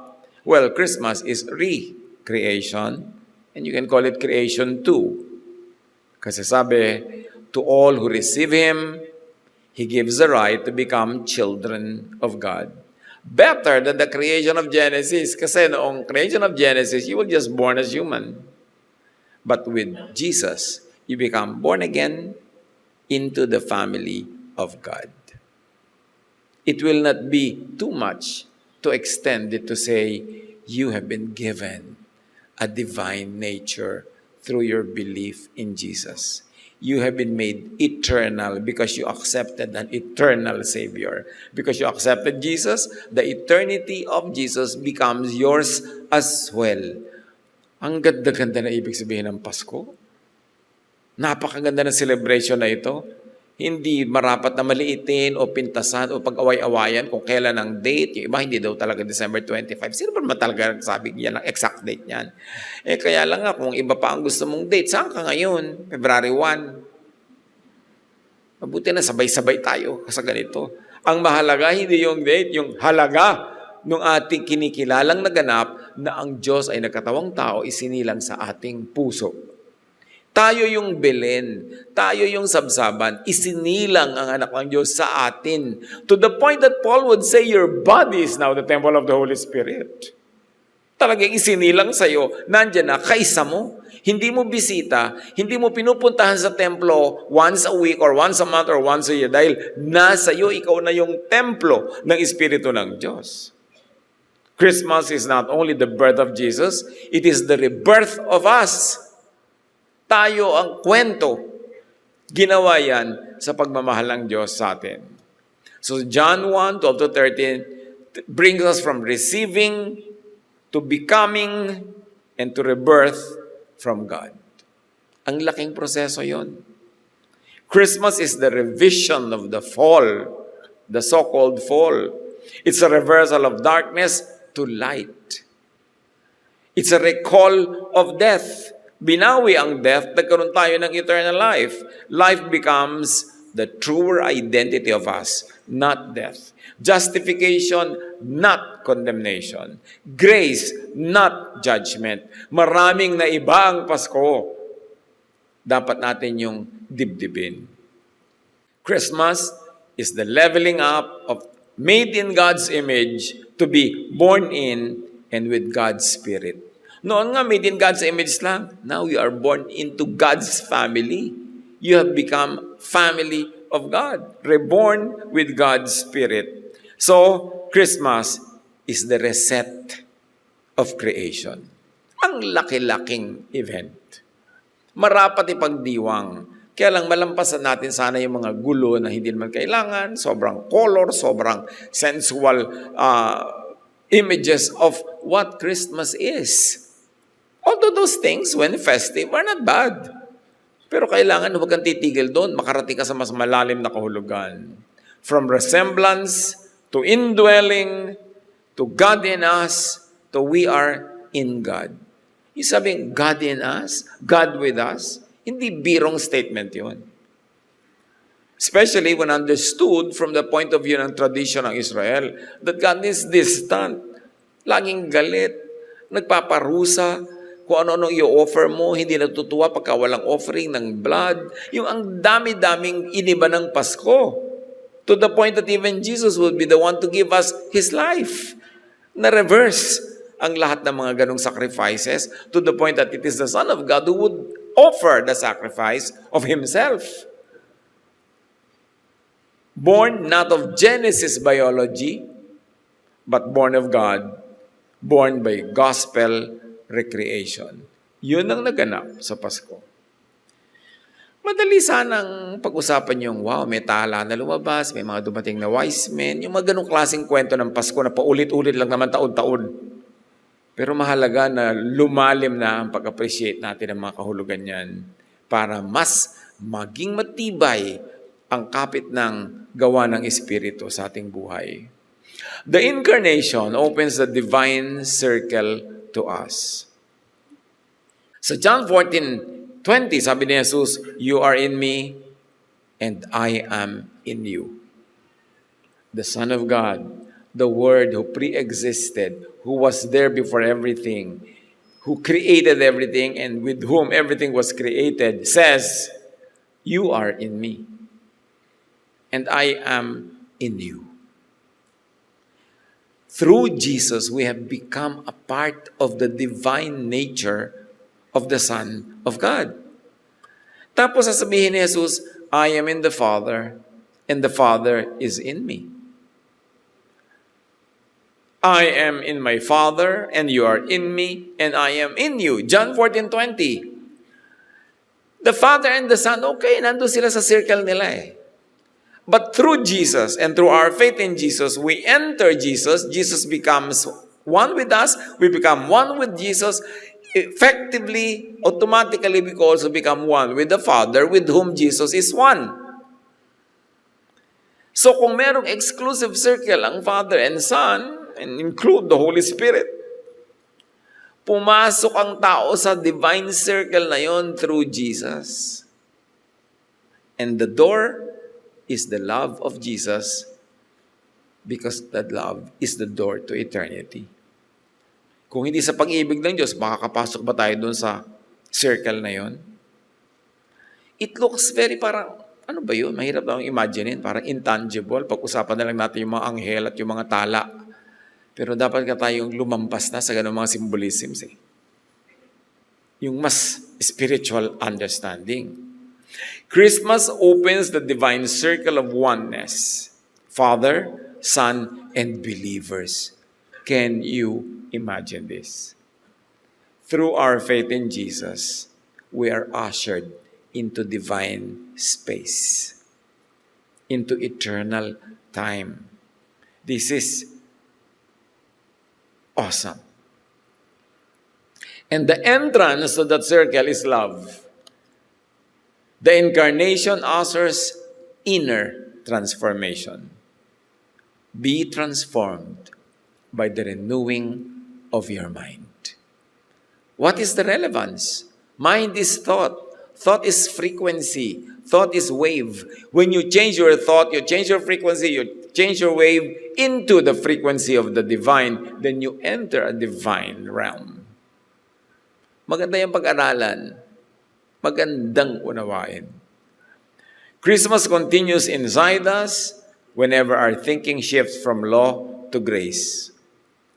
Well, Christmas is re-creation, and you can call it creation too. Kasi sabi, to all who receive Him, He gives the right to become children of God. Better than the creation of Genesis, kasi noong creation of Genesis, you were just born as human. But with Jesus, you become born again into the family of God. It will not be too much to extend it to say, you have been given a divine nature through your belief in Jesus. You have been made eternal because you accepted an eternal Savior. Because you accepted Jesus, the eternity of Jesus becomes yours as well. Ang ganda-ganda na ibig sabihin ng Pasko. Napakaganda ng celebration na ito. Hindi marapat na maliitin o pintasan o pag-away-awayan kung kailan ang date. Yung iba hindi daw talaga December 25. Sino ba naman talaga nagsabi yan ang exact date niyan? Kaya lang nga, kung iba pa ang gusto mong date, saan ka ngayon? February 1. Mabuti na sabay-sabay tayo sa ganito. Ang mahalaga hindi yung date, yung halaga nung ating kinikilalang naganap na ang Diyos ay nagkatawang tao, isinilang sa ating puso. Tayo yung Belen, tayo yung sabsaban, isinilang ang anak ng Diyos sa atin. To the point that Paul would say, your body is now the temple of the Holy Spirit. Talagang isinilang sa'yo, nandyan na, kaisa mo. Hindi mo bisita, hindi mo pinupuntahan sa templo once a week or once a month or once a year dahil nasa iyo, ikaw na yung templo ng Espiritu ng Diyos. Christmas is not only the birth of Jesus, it is the rebirth of us. Tayo ang kwento. Ginawa yan sa pagmamahal ng Diyos sa atin. So John 1:12-13 brings us from receiving to becoming and to rebirth from God. Ang laking proseso yon. Christmas is the revision of the fall, the so-called fall. It's a reversal of darkness to light. It's a recall of death. Binawi ang death, nagkaroon tayo ng eternal life. Life becomes the truer identity of us, not death. Justification, not condemnation. Grace, not judgment. Maraming na iba ang Pasko. Dapat natin yung dibdibin. Christmas is the leveling up of made in God's image to be born in and with God's Spirit. Noon nga, made in God's image lang. Now you are born into God's family. You have become family of God, reborn with God's Spirit. So, Christmas is the reset of creation. Ang laki-laking event. Marapat ipagdiwang. Kaya lang malampasan natin sana yung mga gulo na hindi naman kailangan, sobrang color, sobrang sensual images of what Christmas is. Although those things, when festive, are not bad. Pero kailangan huwag kang titigil doon, makarating ka sa mas malalim na kahulugan. From resemblance to indwelling, to God in us, to we are in God. Yung sabing, God in us, God with us, hindi birong statement yun. Especially when understood from the point of view ng tradition ng Israel, that God is distant, laging galit, nagpaparusa, kung ano-ano i-offer mo, hindi natutuwa pagka walang offering ng blood. Yung ang dami-daming iniba ng Pasko. To the point that even Jesus would be the one to give us His life. Na-reverse ang lahat ng mga ganong sacrifices to the point that it is the Son of God who would offer the sacrifice of Himself. Born not of Genesis biology, but born of God, born by gospel recreation. Yun ang naganap sa Pasko. Madali sanang pag-usapan yung, wow, may tala na lumabas, may mga dumating na wise men, yung mga ganong klaseng kwento ng Pasko na paulit-ulit lang naman taon-taon. Pero mahalaga na lumalim na ang pag-appreciate natin ng mga kahulugan yan para mas maging matibay ang kapit ng gawa ng Espiritu sa ating buhay. The Incarnation opens the divine circle to us. Sa John 14:20, sabi ni Jesus, "You are in me, and I am in you." The Son of God, the Word who pre-existed, who was there before everything, who created everything, and with whom everything was created, says, "You are in me, and I am in you." Through Jesus, we have become a part of the divine nature of the Son of God. Tapos sasabihin ni Jesus, "I am in the Father, and the Father is in me. I am in my Father, and you are in me, and I am in you." John 14:20. The Father and the Son, okay, nandun sila sa circle nila eh. But through Jesus and through our faith in Jesus, we enter Jesus. Jesus becomes one with us. We become one with Jesus. Effectively, automatically, we also become one with the Father, with whom Jesus is one. So kung merong exclusive circle ang Father and Son, and include the Holy Spirit, pumasok ang tao sa divine circle na yon through Jesus. And the door is the love of Jesus, because that love is the door to eternity. Kung hindi sa pag-ibig ng Diyos, makakapasok ba tayo doon sa circle na yon? It looks very parang, ano ba yun? Mahirap lang imaginein, parang intangible. Pag-usapan na lang natin yung mga anghel at yung mga tala. Pero dapat ka tayong lumampas na sa ganung mga symbolisms eh. Yung mas spiritual understanding. Christmas opens the divine circle of oneness. Father, Son, and believers. Can you imagine this? Through our faith in Jesus, we are ushered into divine space, into eternal time. This is awesome. And the entrance to that circle is love. The incarnation ushers inner transformation. Be transformed by the renewing of your mind. What is the relevance? Mind is thought. Thought is frequency. Thought is wave. When you change your thought, you change your frequency, you change your wave into the frequency of the divine, then you enter a divine realm. Maganda yung pag-aralan. Magandang unawain. Christmas continues inside us whenever our thinking shifts from law to grace.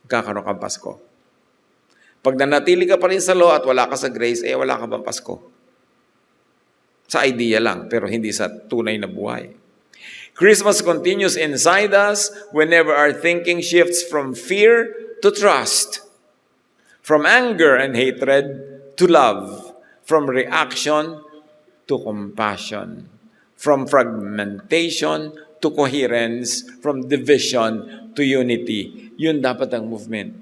Kakaroon kang Pasko. Pag nanatili ka pa rin sa law at wala ka sa grace, wala ka bang Pasko? Sa idea lang, pero hindi sa tunay na buhay. Christmas continues inside us whenever our thinking shifts from fear to trust, from anger and hatred to love, from reaction to compassion, from fragmentation to coherence, from division to unity. Yun dapat ang movement.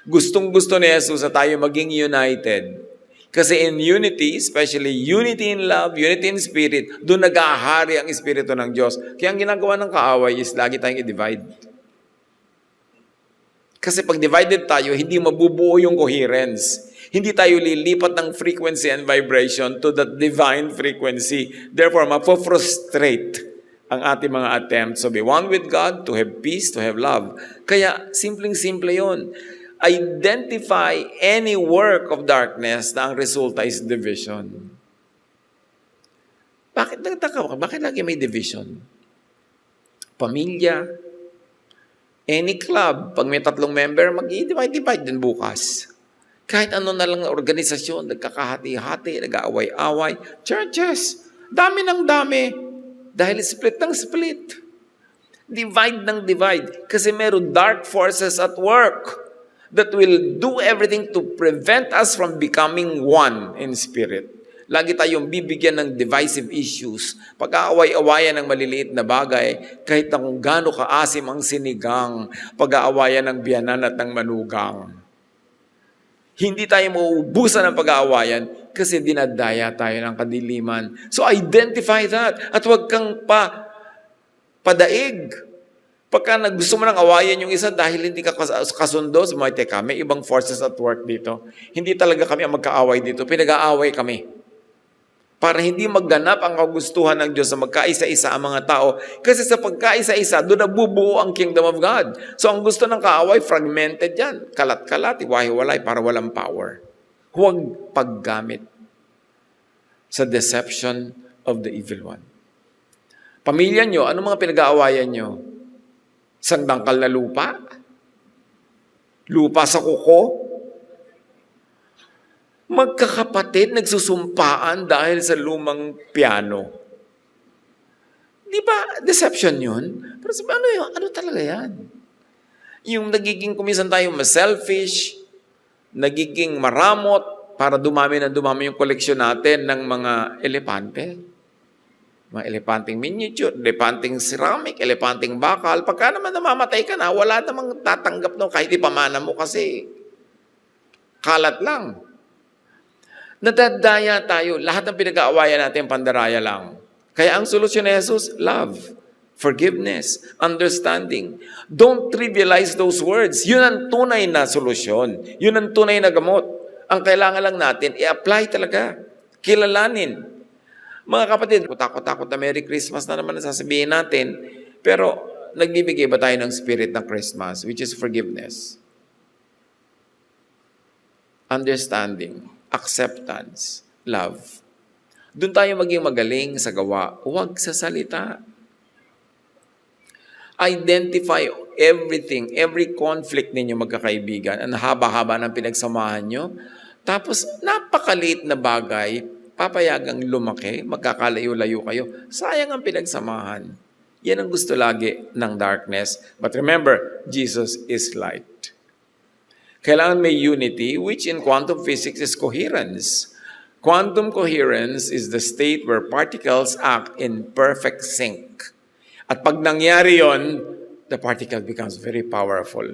Gustong-gusto ni Jesus na tayo maging united. Kasi in unity, especially unity in love, unity in spirit, doon nag-ahari ang Espiritu ng Diyos. Kaya ang ginagawa ng kaaway is lagi tayong i-divide. Kasi pag divided tayo, hindi mabubuo yung coherence. Hindi tayo lilipat ng frequency and vibration to that divine frequency. Therefore, mapofrustrate ang ating mga attempts to be one with God, to have peace, to have love. Kaya, simpleng-simple yun. Identify any work of darkness na ang resulta is division. Bakit lagi may division? Pamilya, any club, pag may 3 member, mag-divide din bukas. Kahit ano na lang na organisasyon, nagkakahati-hati, nag-aaway-away. Churches, dami ng dami. Dahil split ng split. Divide ng divide. Kasi meron dark forces at work that will do everything to prevent us from becoming one in spirit. Lagi tayong bibigyan ng divisive issues. Pag-aaway-awayan ng maliliit na bagay, kahit na kung gaano kaasim ang sinigang, pag-aawayan ng biyanan at ng manugang. Hindi tayo mauubusan ng pag-aawayan kasi dinadaya tayo ng kadiliman. So identify that at huwag kang padaig. Pagka gusto mo nang awayan yung isa dahil hindi ka kasundo, sumabi, teka, may ibang forces at work dito. Hindi talaga kami ang magkaaway dito. Pinag-aaway kami. Para hindi magganap ang kagustuhan ng Diyos na magkaisa-isa ang mga tao. Kasi sa pagkaisa-isa, doon nabubuo ang kingdom of God. So ang gusto ng kaaway, fragmented yan. Kalat-kalat, iwahiwalay para walang power. Huwag paggamit sa deception of the evil one. Pamilya nyo, ano mga pinag-aawayan nyo? Isang dangkal na lupa? Lupa sa kuko? Magkakapatid nagsusumpaan dahil sa lumang piano. Di ba? Deception yun. Pero sabi, ano yun? Ano talaga yan? Yung nagiging kumisan tayo selfish, nagiging maramot para dumami yung koleksyon natin ng mga elepante. Mga elepanting miniature, elepanting ceramic, elepanting bakal. Pagka naman namamatay ka na, wala namang tatanggap no, kahit ipamana mo kasi kalat lang. Nadadaya tayo. Lahat ng pinag-aawayan natin, pandaraya lang. Kaya ang solusyon ni Jesus, love, forgiveness, understanding. Don't trivialize those words. Yun ang tunay na solusyon. Yun ang tunay na gamot. Ang kailangan lang natin, i-apply talaga. Kilalanin. Mga kapatid, takot-takot na Merry Christmas na naman nasasabihin natin, pero nagbibigay ba tayo ng spirit ng Christmas, which is forgiveness, understanding, acceptance, love. Doon tayo maging magaling sa gawa, huwag sa salita. Identify everything, every conflict ninyo magkakaibigan, ang haba-haba ng pinagsamahan nyo, tapos napakaliit na bagay, papayagang lumaki, magkakalayo-layo kayo. Sayang ang pinagsamahan. Yan ang gusto lagi ng darkness. But remember, Jesus is light. Kailangan may unity, which in quantum physics is coherence. Quantum coherence is the state where particles act in perfect sync. At pag nangyari yon, the particle becomes very powerful.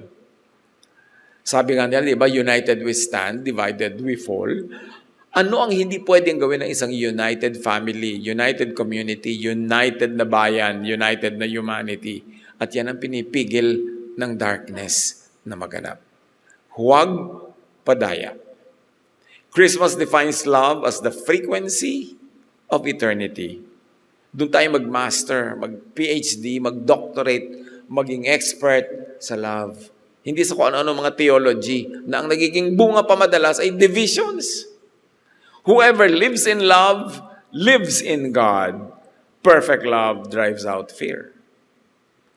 Sabi nga nila, di ba, united we stand, divided we fall. Ano ang hindi pwedeng gawin ng isang united family, united community, united na bayan, united na humanity? At yan ang pinipigil ng darkness na maganap. Huwag padaya. Christmas defines love as the frequency of eternity. Doon tayo mag-master, mag-PhD, mag-doctorate, maging expert sa love. Hindi sa kung ano-ano mga theology na ang nagiging bunga pa madalas ay divisions. Whoever lives in love, lives in God. Perfect love drives out fear.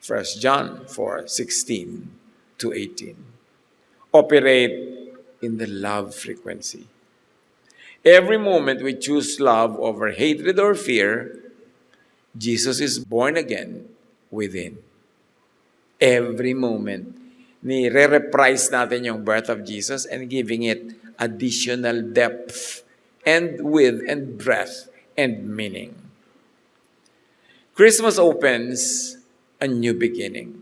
1 John 4:16 to 18. Operate in the love frequency. Every moment we choose love over hatred or fear, Jesus is born again within. Every moment, nire-reprise natin yung birth of Jesus and giving it additional depth and width and breadth and meaning. Christmas opens a new beginning.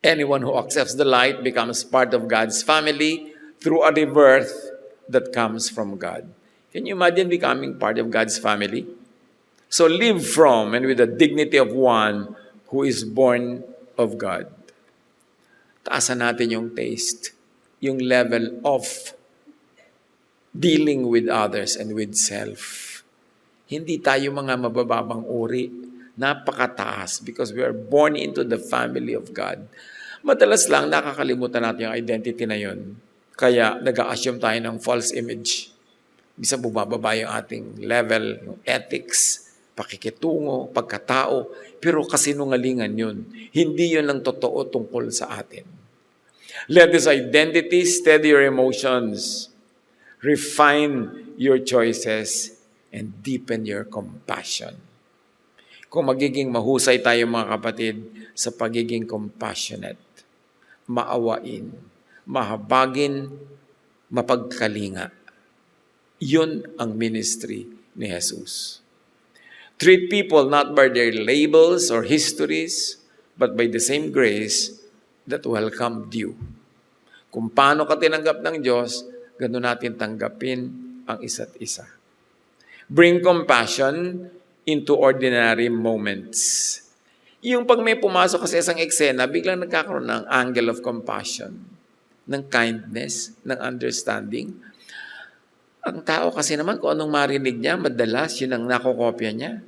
Anyone who accepts the light becomes part of God's family through a rebirth that comes from God. Can you imagine becoming part of God's family? So live from and with the dignity of one who is born of God. Taasan natin yung taste, yung level of dealing with others and with self. Hindi tayo mga mabababang uri. Napakataas because we are born into the family of God. Madalas lang nakakalimutan natin yung identity na yun. Kaya nag-a-assume tayo ng false image. Bisa bumababa yung ating level, yung ethics, pakikitungo, pagkatao. Pero kasinungalingan yun. Hindi yun lang totoo tungkol sa atin. Let this identity steady your emotions, refine your choices, and deepen your compassion. Kung magiging mahusay tayo mga kapatid sa pagiging compassionate, maawain, mahabagin, mapagkalinga. Yun ang ministry ni Jesus. Treat people not by their labels or histories, but by the same grace that welcomed you. Kung paano ka tinanggap ng Diyos, gano'n natin tanggapin ang isa't isa. Bring compassion into ordinary moments. Yung pag may pumasok kasi isang eksena, biglang nagkakaroon ng angle of compassion, ng kindness, ng understanding. Ang tao kasi naman, kung anong marinig niya, madalas yun ang nakokopya niya.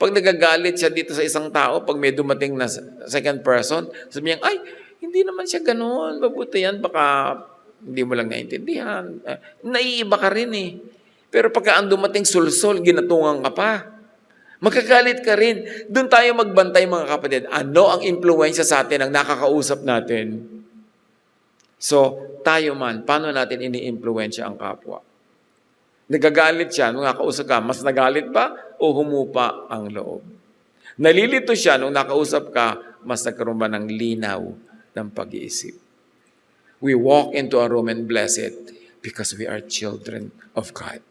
Pag nagagalit siya dito sa isang tao, pag may dumating na second person, sabi niya, ay, hindi naman siya ganoon. Mabuti yan, baka hindi mo lang naintindihan. Naiiba ka rin eh. Pero pagka ang dumating sulsol, ginatungan ka pa. Magkagalit ka rin. Doon tayo magbantay mga kapatid. Ano ang impluensya sa atin ang nakakausap natin? So, tayo man, paano natin ini-impluensya ang kapwa? Nagagalit siya, nung nakausap ka, mas nagalit ba o humupa ang loob? Nalilito siya, nung nakausap ka, mas nagkaroon ba ng linaw ng pag-iisip? We walk into a room and bless it because we are children of God.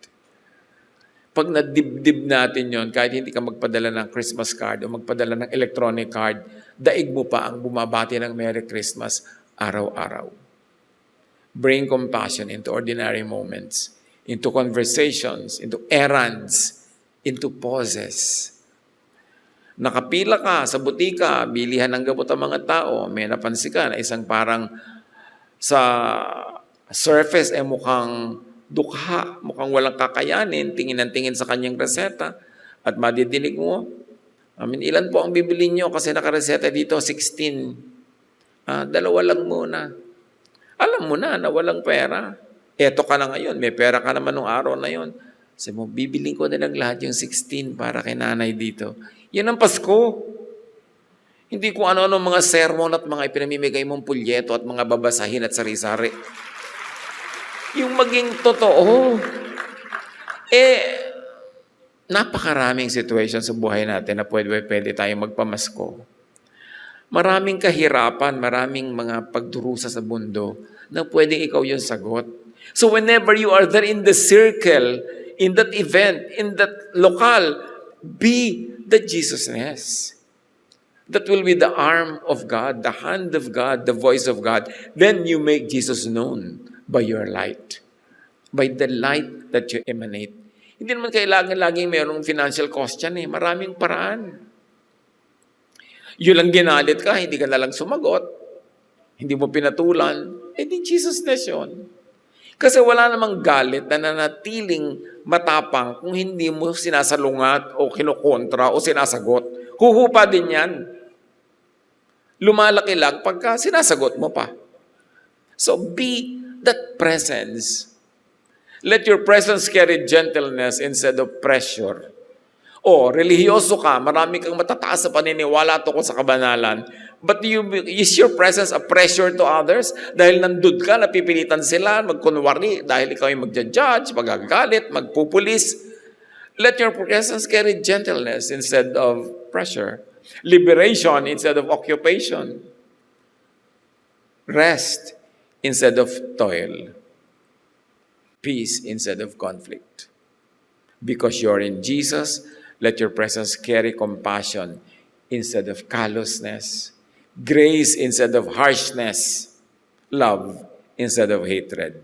Pag nadibdib natin yon, kahit hindi ka magpadala ng Christmas card o magpadala ng electronic card, daig mo pa ang bumabati ng Merry Christmas araw-araw. Bring compassion into ordinary moments, into conversations, into errands, into pauses. Nakapila ka sa butika, bilihan ng gamot ang mga tao, may napansin ka na isang parang sa surface ay mukhang dukha, mukhang walang kakayanin, tingin ng tingin sa kanyang reseta, at madidinig mo, ilan po ang bibili nyo kasi nakareseta dito, 16. Dalawa lang muna. Alam mo na walang pera. Eto ka na ngayon, may pera ka naman nung araw na yon. Sabi mo, bibiling ko na lang lahat yung 16 para kay nanay dito. Yan ang Pasko. Hindi ko ano-ano mga sermon at mga ipinamimigay mong pulyeto at mga babasahin at sari-sari. Yung maging totoo. Napakaraming situation sa buhay natin na pwede tayong magpamasko. Maraming kahirapan, maraming mga pagdurusa sa mundo na pwedeng ikaw yung sagot. So whenever you are there in the circle, in that event, in that lokal, be the Jesusness. That will be the arm of God, the hand of God, the voice of God. Then you make Jesus known by your light. By the light that you emanate. Hindi naman kailangan laging mayroong financial cost yan eh. Maraming paraan. Yun lang ginalit ka, hindi ka nalang sumagot. Hindi mo pinatulan. Di Jesusness yun. Kasi wala namang galit na nanatiling matapang kung hindi mo sinasalungat o kinukontra o sinasagot. Huhupa din yan. Lumalaki lang pagka sinasagot mo pa. So be that presence. Let your presence carry gentleness instead of pressure. O, relihiyoso ka, marami kang matataas sa paniniwala tungkol sa kabanalan. But is your presence a pressure to others? Dahil nandun ka, napipilitan sila, magkunwari, dahil ikaw yung magja-judge, magagalit, magpupulis. Let your presence carry gentleness instead of pressure. Liberation instead of occupation. Rest instead of toil. Peace instead of conflict. Because you're in Jesus, let your presence carry compassion instead of callousness, grace instead of harshness, love instead of hatred.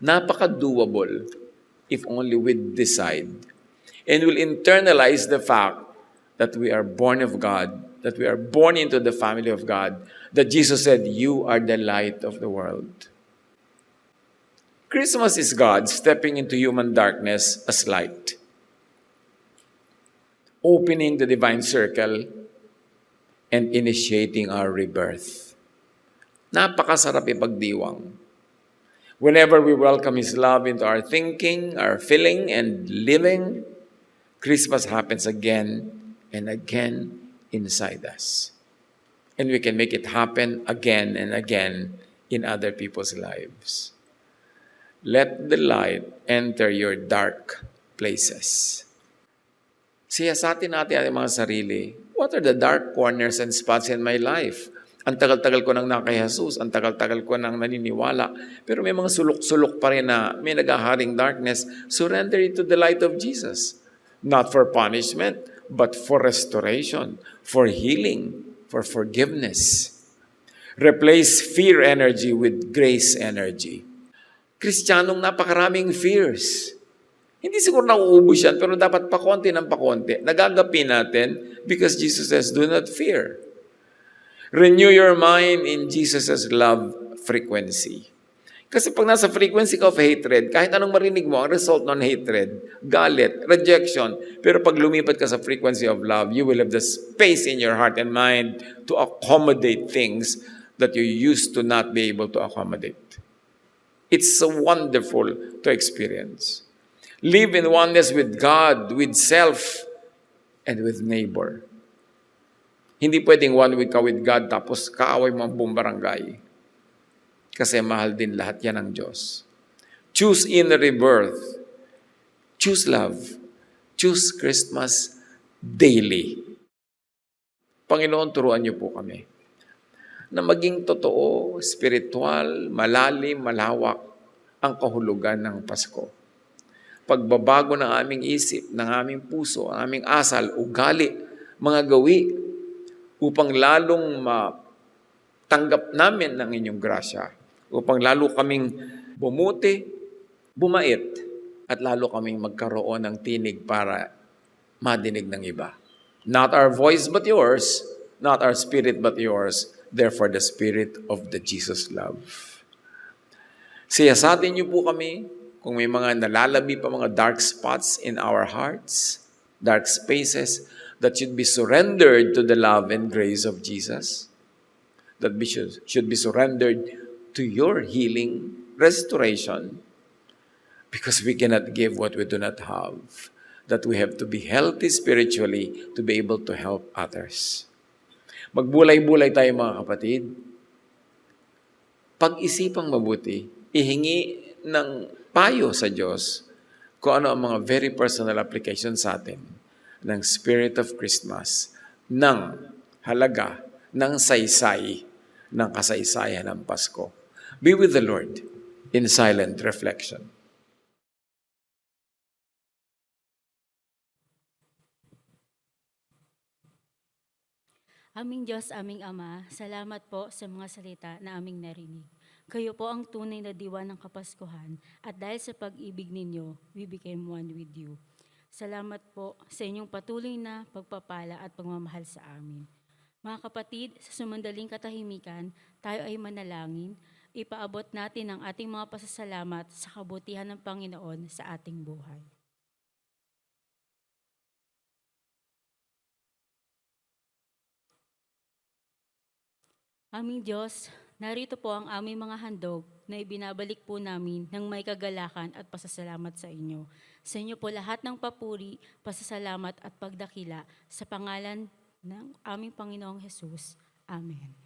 Napaka-doable if only we decide. And we'll internalize the fact that we are born of God, that we are born into the family of God, that Jesus said, you are the light of the world. Christmas is God stepping into human darkness as light. Opening the divine circle and initiating our rebirth. Napakasarap ipagdiwang. Whenever we welcome His love into our thinking, our feeling, and living, Christmas happens again and again inside us. And we can make it happen again and again in other people's lives. Let the light enter your dark places. Siyasatin natin ang mga sarili. What are the dark corners and spots in my life? Ang tagal-tagal ko nang nakay Jesus, ang tagal-tagal ko nang naniniwala, pero may mga sulok-sulok pa rin na may naghaharing darkness. Surrender it to the light of Jesus. Not for punishment, but for restoration, for healing, for forgiveness. Replace fear energy with grace energy. Kristiyanong napakaraming fears. Hindi siguro nauubos yan, pero dapat pakonti ng pakonti. Nagagapi natin because Jesus says, do not fear. Renew your mind in Jesus' love frequency. Kasi pag nasa frequency ka of hatred, kahit anong marinig mo, ang result ng hatred, galit, rejection. Pero pag lumipat ka sa frequency of love, you will have the space in your heart and mind to accommodate things that you used to not be able to accommodate. It's so wonderful to experience. Live in oneness with God, with self, and with neighbor. Hindi pwedeng one week ka with God tapos kaaway mo ang buong barangay. Kasi mahal din lahat yan ng Diyos. Choose inner rebirth. Choose love. Choose Christmas daily. Panginoon, turuan niyo po kami na maging totoo, spiritual, malalim, malawak ang kahulugan ng Pasko. Pagbabago ng aming isip, ng aming puso, ang aming asal, ugali, mga gawi, upang lalong matanggap namin ng inyong grasya, upang lalo kaming bumuti, bumait, at lalo kaming magkaroon ng tinig para madinig ng iba. Not our voice but yours, not our spirit but yours, therefore the spirit of the Jesus love. Siyasatin niyo po kami kung may mga nalalabi pa mga dark spots in our hearts, dark spaces that should be surrendered to the love and grace of Jesus, that we should be surrendered to your healing, restoration, because we cannot give what we do not have, that we have to be healthy spiritually to be able to help others. Magbulay-bulay tayo mga kapatid. Pag-isipang mabuti, ihingi ng payo sa Diyos kung ano ang mga very personal application sa atin ng Spirit of Christmas, ng halaga, ng saysay, ng kasaysayan ng Pasko. Be with the Lord in silent reflection. Aming Diyos, aming Ama, salamat po sa mga salita na aming narinig. Kayo po ang tunay na diwa ng Kapaskuhan at dahil sa pag-ibig ninyo, we became one with you. Salamat po sa inyong patuloy na pagpapala at pagmamahal sa amin. Mga kapatid, sa sumandaling katahimikan, tayo ay manalangin, ipaabot natin ang ating mga pasasalamat sa kabutihan ng Panginoon sa ating buhay. Aming Diyos, narito po ang aming mga handog na ibinabalik po namin ng may kagalakan at pasasalamat sa inyo. Sa inyo po lahat ng papuri, pasasalamat at pagdakila sa pangalan ng aming Panginoong Hesus. Amen.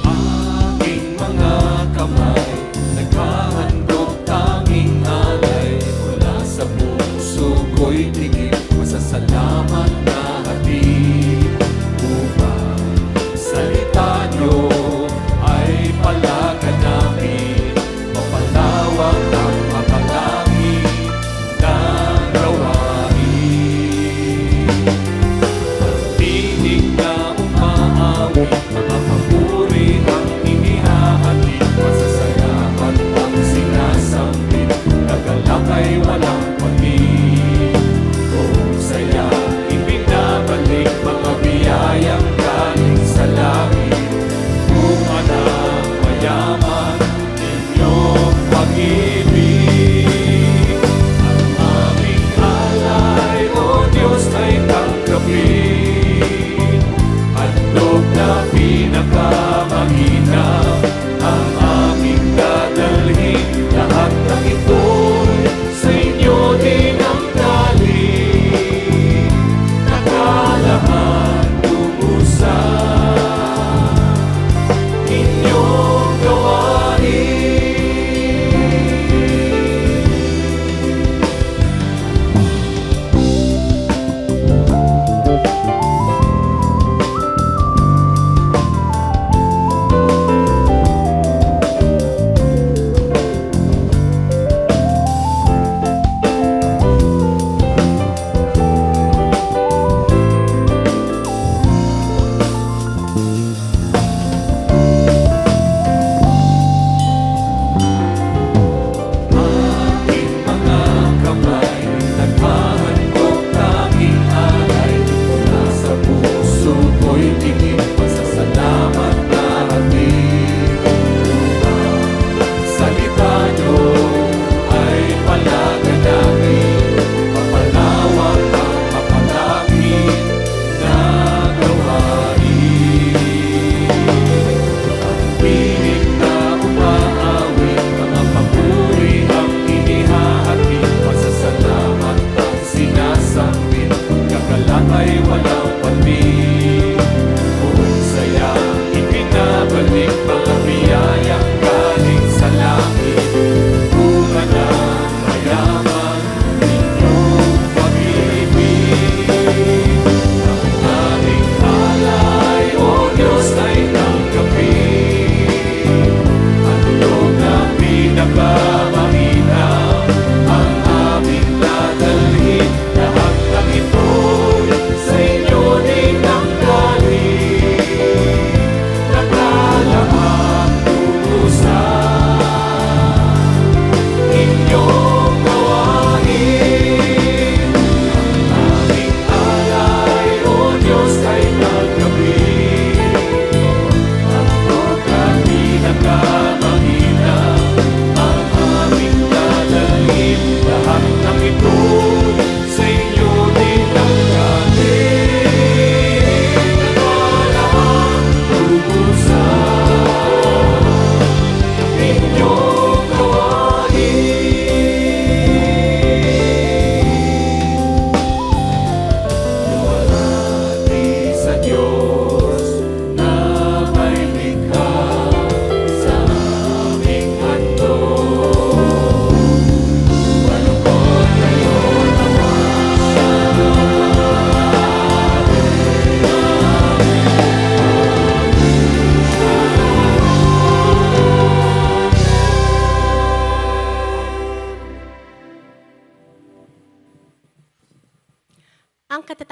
Aking mga kamay, naghahandog tanging alay. Mula sa puso ko'y tigil, masasalamat na hatid. Upang salita niyo ay palaganapin, mapalagay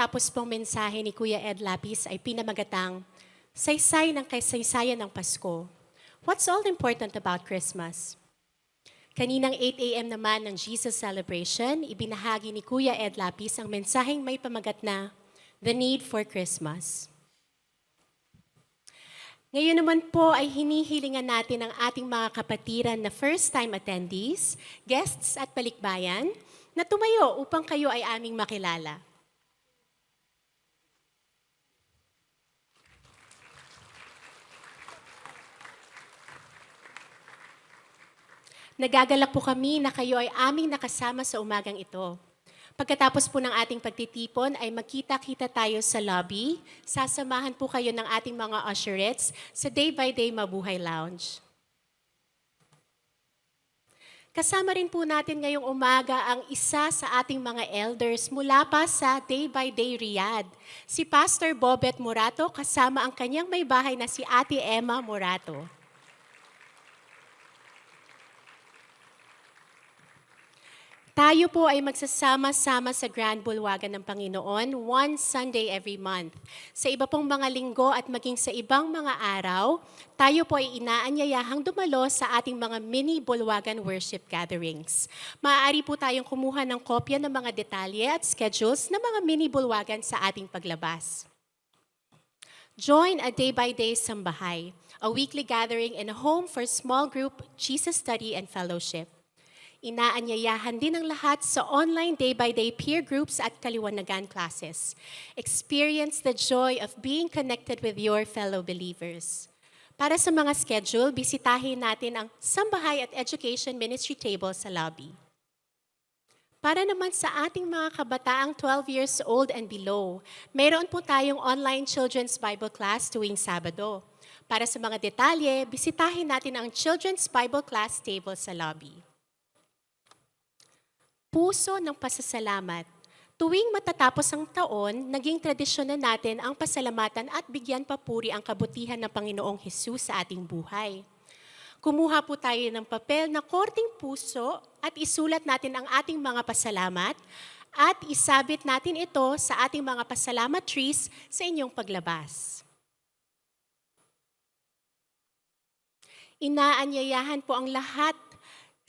natatapos pong mensahe ni Kuya Ed Lapis ay pinamagatang Saysay ng Kasaysayan ng Pasko. What's all important about Christmas? Kaninang 8 a.m. naman ng Jesus Celebration, ibinahagi ni Kuya Ed Lapis ang mensaheng may pamagat na The Need for Christmas. Ngayon naman po ay hinihilingan natin ang ating mga kapatiran na first-time attendees, guests at balikbayan na tumayo upang kayo ay aming makilala. Nagagalak po kami na kayo ay aming nakasama sa umagang ito. Pagkatapos po ng ating pagtitipon ay magkita-kita tayo sa lobby. Sasamahan po kayo ng ating mga usherettes sa Day by Day Mabuhay Lounge. Kasama rin po natin ngayong umaga ang isa sa ating mga elders mula pa sa Day by Day Riyadh, si Pastor Bobet Morato kasama ang kanyang may bahay na si Ate Emma Morato. Tayo po ay magsasama-sama sa Grand Bulwagan ng Panginoon one Sunday every month. Sa iba pong mga linggo at maging sa ibang mga araw, tayo po ay inaanyayahang dumalo sa ating mga mini Bulwagan worship gatherings. Maaari po tayong kumuha ng kopya ng mga detalye at schedules ng mga mini Bulwagan sa ating paglabas. Join a day-by-day sambahay, a weekly gathering in a home for small group Jesus study and fellowship. Inaanyayahan din ang lahat sa online day-by-day peer groups at kaliwanagan classes. Experience the joy of being connected with your fellow believers. Para sa mga schedule, bisitahin natin ang Sambahay at Education Ministry table sa lobby. Para naman sa ating mga kabataang 12 years old and below, mayroon po tayong online children's Bible class tuwing Sabado. Para sa mga detalye, bisitahin natin ang Children's Bible class table sa lobby. Puso ng pasasalamat. Tuwing matatapos ang taon, naging tradisyon na natin ang pasalamatan at bigyan papuri ang kabutihan ng Panginoong Hesus sa ating buhay. Kumuha po tayo ng papel na korting puso at isulat natin ang ating mga pasalamat at isabit natin ito sa ating mga pasalamat trees sa inyong paglabas. Inaanyayahan po ang lahat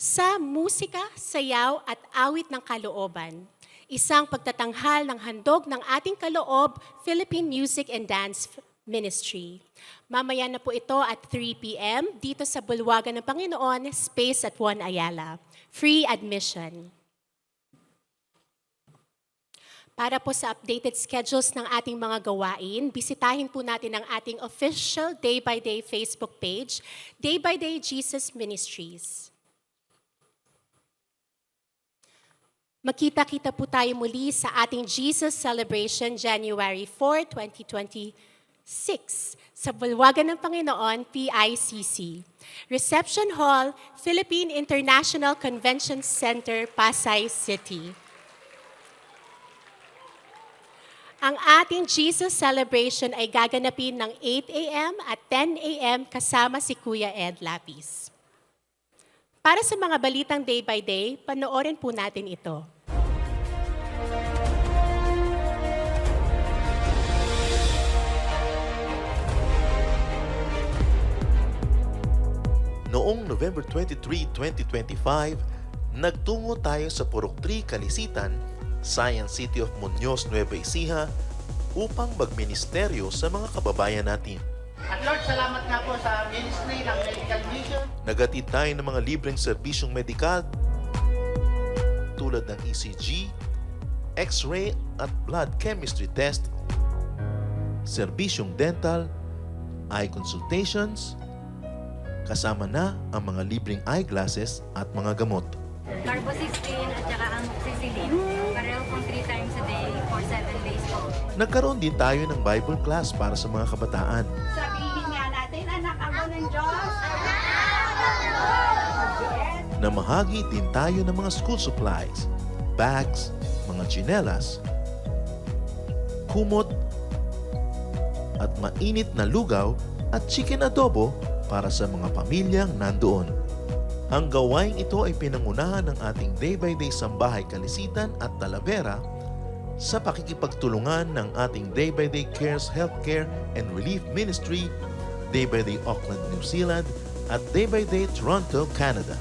sa musika, sayaw at awit ng kalooban. Isang pagtatanghal ng handog ng ating kaloob, Philippine Music and Dance Ministry. Mamaya na po ito at 3 p.m. dito sa Bulwagan ng Panginoon, Space at 1 Ayala. Free admission. Para po sa updated schedules ng ating mga gawain, bisitahin po natin ang ating official day-by-day Facebook page, Day by Day Jesus Ministries. Magkita-kita po tayo muli sa ating Jesus Celebration January 4, 2026 sa Bulwagan ng Panginoon, PICC. Reception Hall, Philippine International Convention Center, Pasay City. Ang ating Jesus Celebration ay gaganapin ng 8 a.m. at 10 a.m. kasama si Kuya Ed Lapis. Para sa mga balitang day by day, panoorin po natin ito. Noong November 23, 2025, nagtungo tayo sa Purok 3, Calisitan, Science City of Muñoz, Nueva Ecija, upang magministeryo sa mga kababayan natin. At Lord, salamat nga po sa ministry ng Medical Vision. Nagatid tayo ng mga libreng serbisyong medikal tulad ng ECG, X-ray at blood chemistry test, serbisyong dental, eye consultations, kasama na ang mga libreng eyeglasses at mga gamot. Carbocysteine at saka amoxicillin. Pareho pong 3 times a day for 7 days po. Nagkaroon din tayo ng Bible class para sa mga kabataan. Sabihin nga natin, anak ako ng Diyos. Namahagi din tayo ng mga school supplies, bags, mga tsinelas, kumot, at mainit na lugaw at chicken adobo para sa mga pamilyang nandoon. Ang gawaing ito ay pinangunahan ng ating day-by-day sambahay Kalisitan at Talavera sa pakikipagtulungan ng ating Day by Day Cares Healthcare and Relief Ministry, Day by Day Auckland, New Zealand, at Day by Day Toronto, Canada.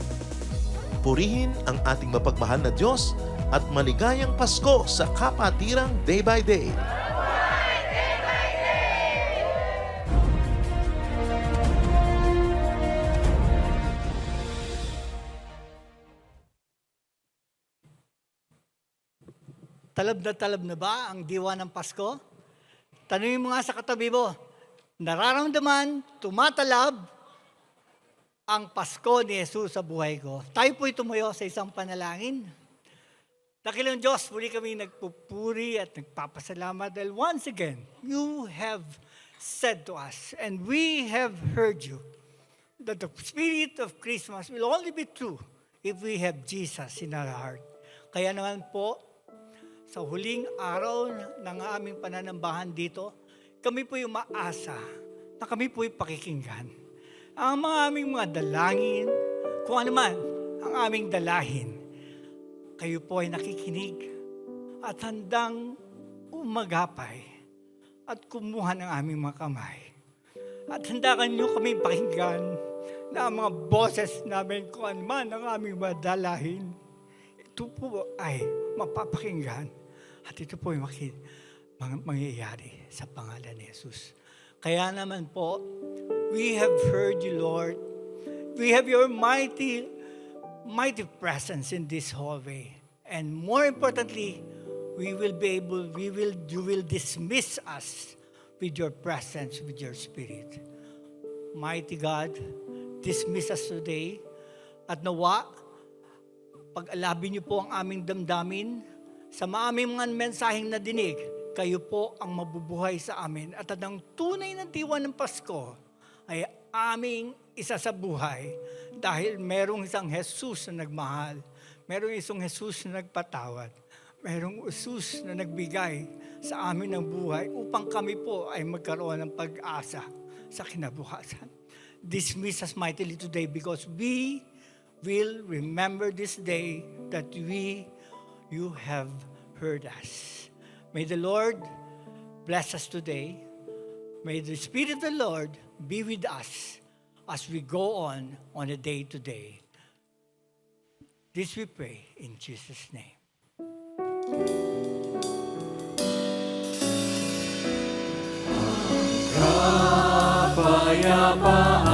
Purihin ang ating mapagmahal na Diyos at maligayang Pasko sa kapatirang Day by Day. Talab na ba ang diwa ng Pasko? Tanungin mo nga sa katabi mo, nararamdaman, tumatalab ang Pasko ni Jesus sa buhay ko. Tayo po'y tumuyo sa isang panalangin. Dakilang Diyos, muli kami nagpupuri at nagpapasalamat dahil once again, you have said to us and we have heard you that the spirit of Christmas will only be true if we have Jesus in our heart. Kaya naman po, sa huling araw ng aming pananambahan dito, kami po'y umaasa na kami po'y pakikinggan. Ang mga aming mga dalangin, kung ano man ang aming dalahin, kayo po ay nakikinig at handang umagapay at kumuha ng aming mga kamay. At handakan niyo kami pakinggan na ang mga boses namin kung ano man ang aming mga dalahin, ito po ay mapapakinggan. At ito po ay mangyayari sa pangalan ni Jesus. Kaya naman po, we have heard you, Lord. We have your mighty presence in this hallway. And more importantly, you will dismiss us with your presence, with your spirit. Mighty God, dismiss us today. At nawa, pag-alabin niyo po ang aming damdamin, sa aming mga mensaheng nadinig, kayo po ang mabubuhay sa amin. At ang tunay na diwa ng Pasko ay aming isa sa buhay dahil merong isang Jesus na nagmahal, merong isang Jesus na nagpatawad, merong Jesus na nagbigay sa amin ng buhay upang kami po ay magkaroon ng pag-asa sa kinabukasan. Dismiss us mightily today because we will remember this day that you have heard us. May the Lord bless us today. May the Spirit of the Lord be with us as we go on a day to day. This we pray in Jesus' name. Kapayapaan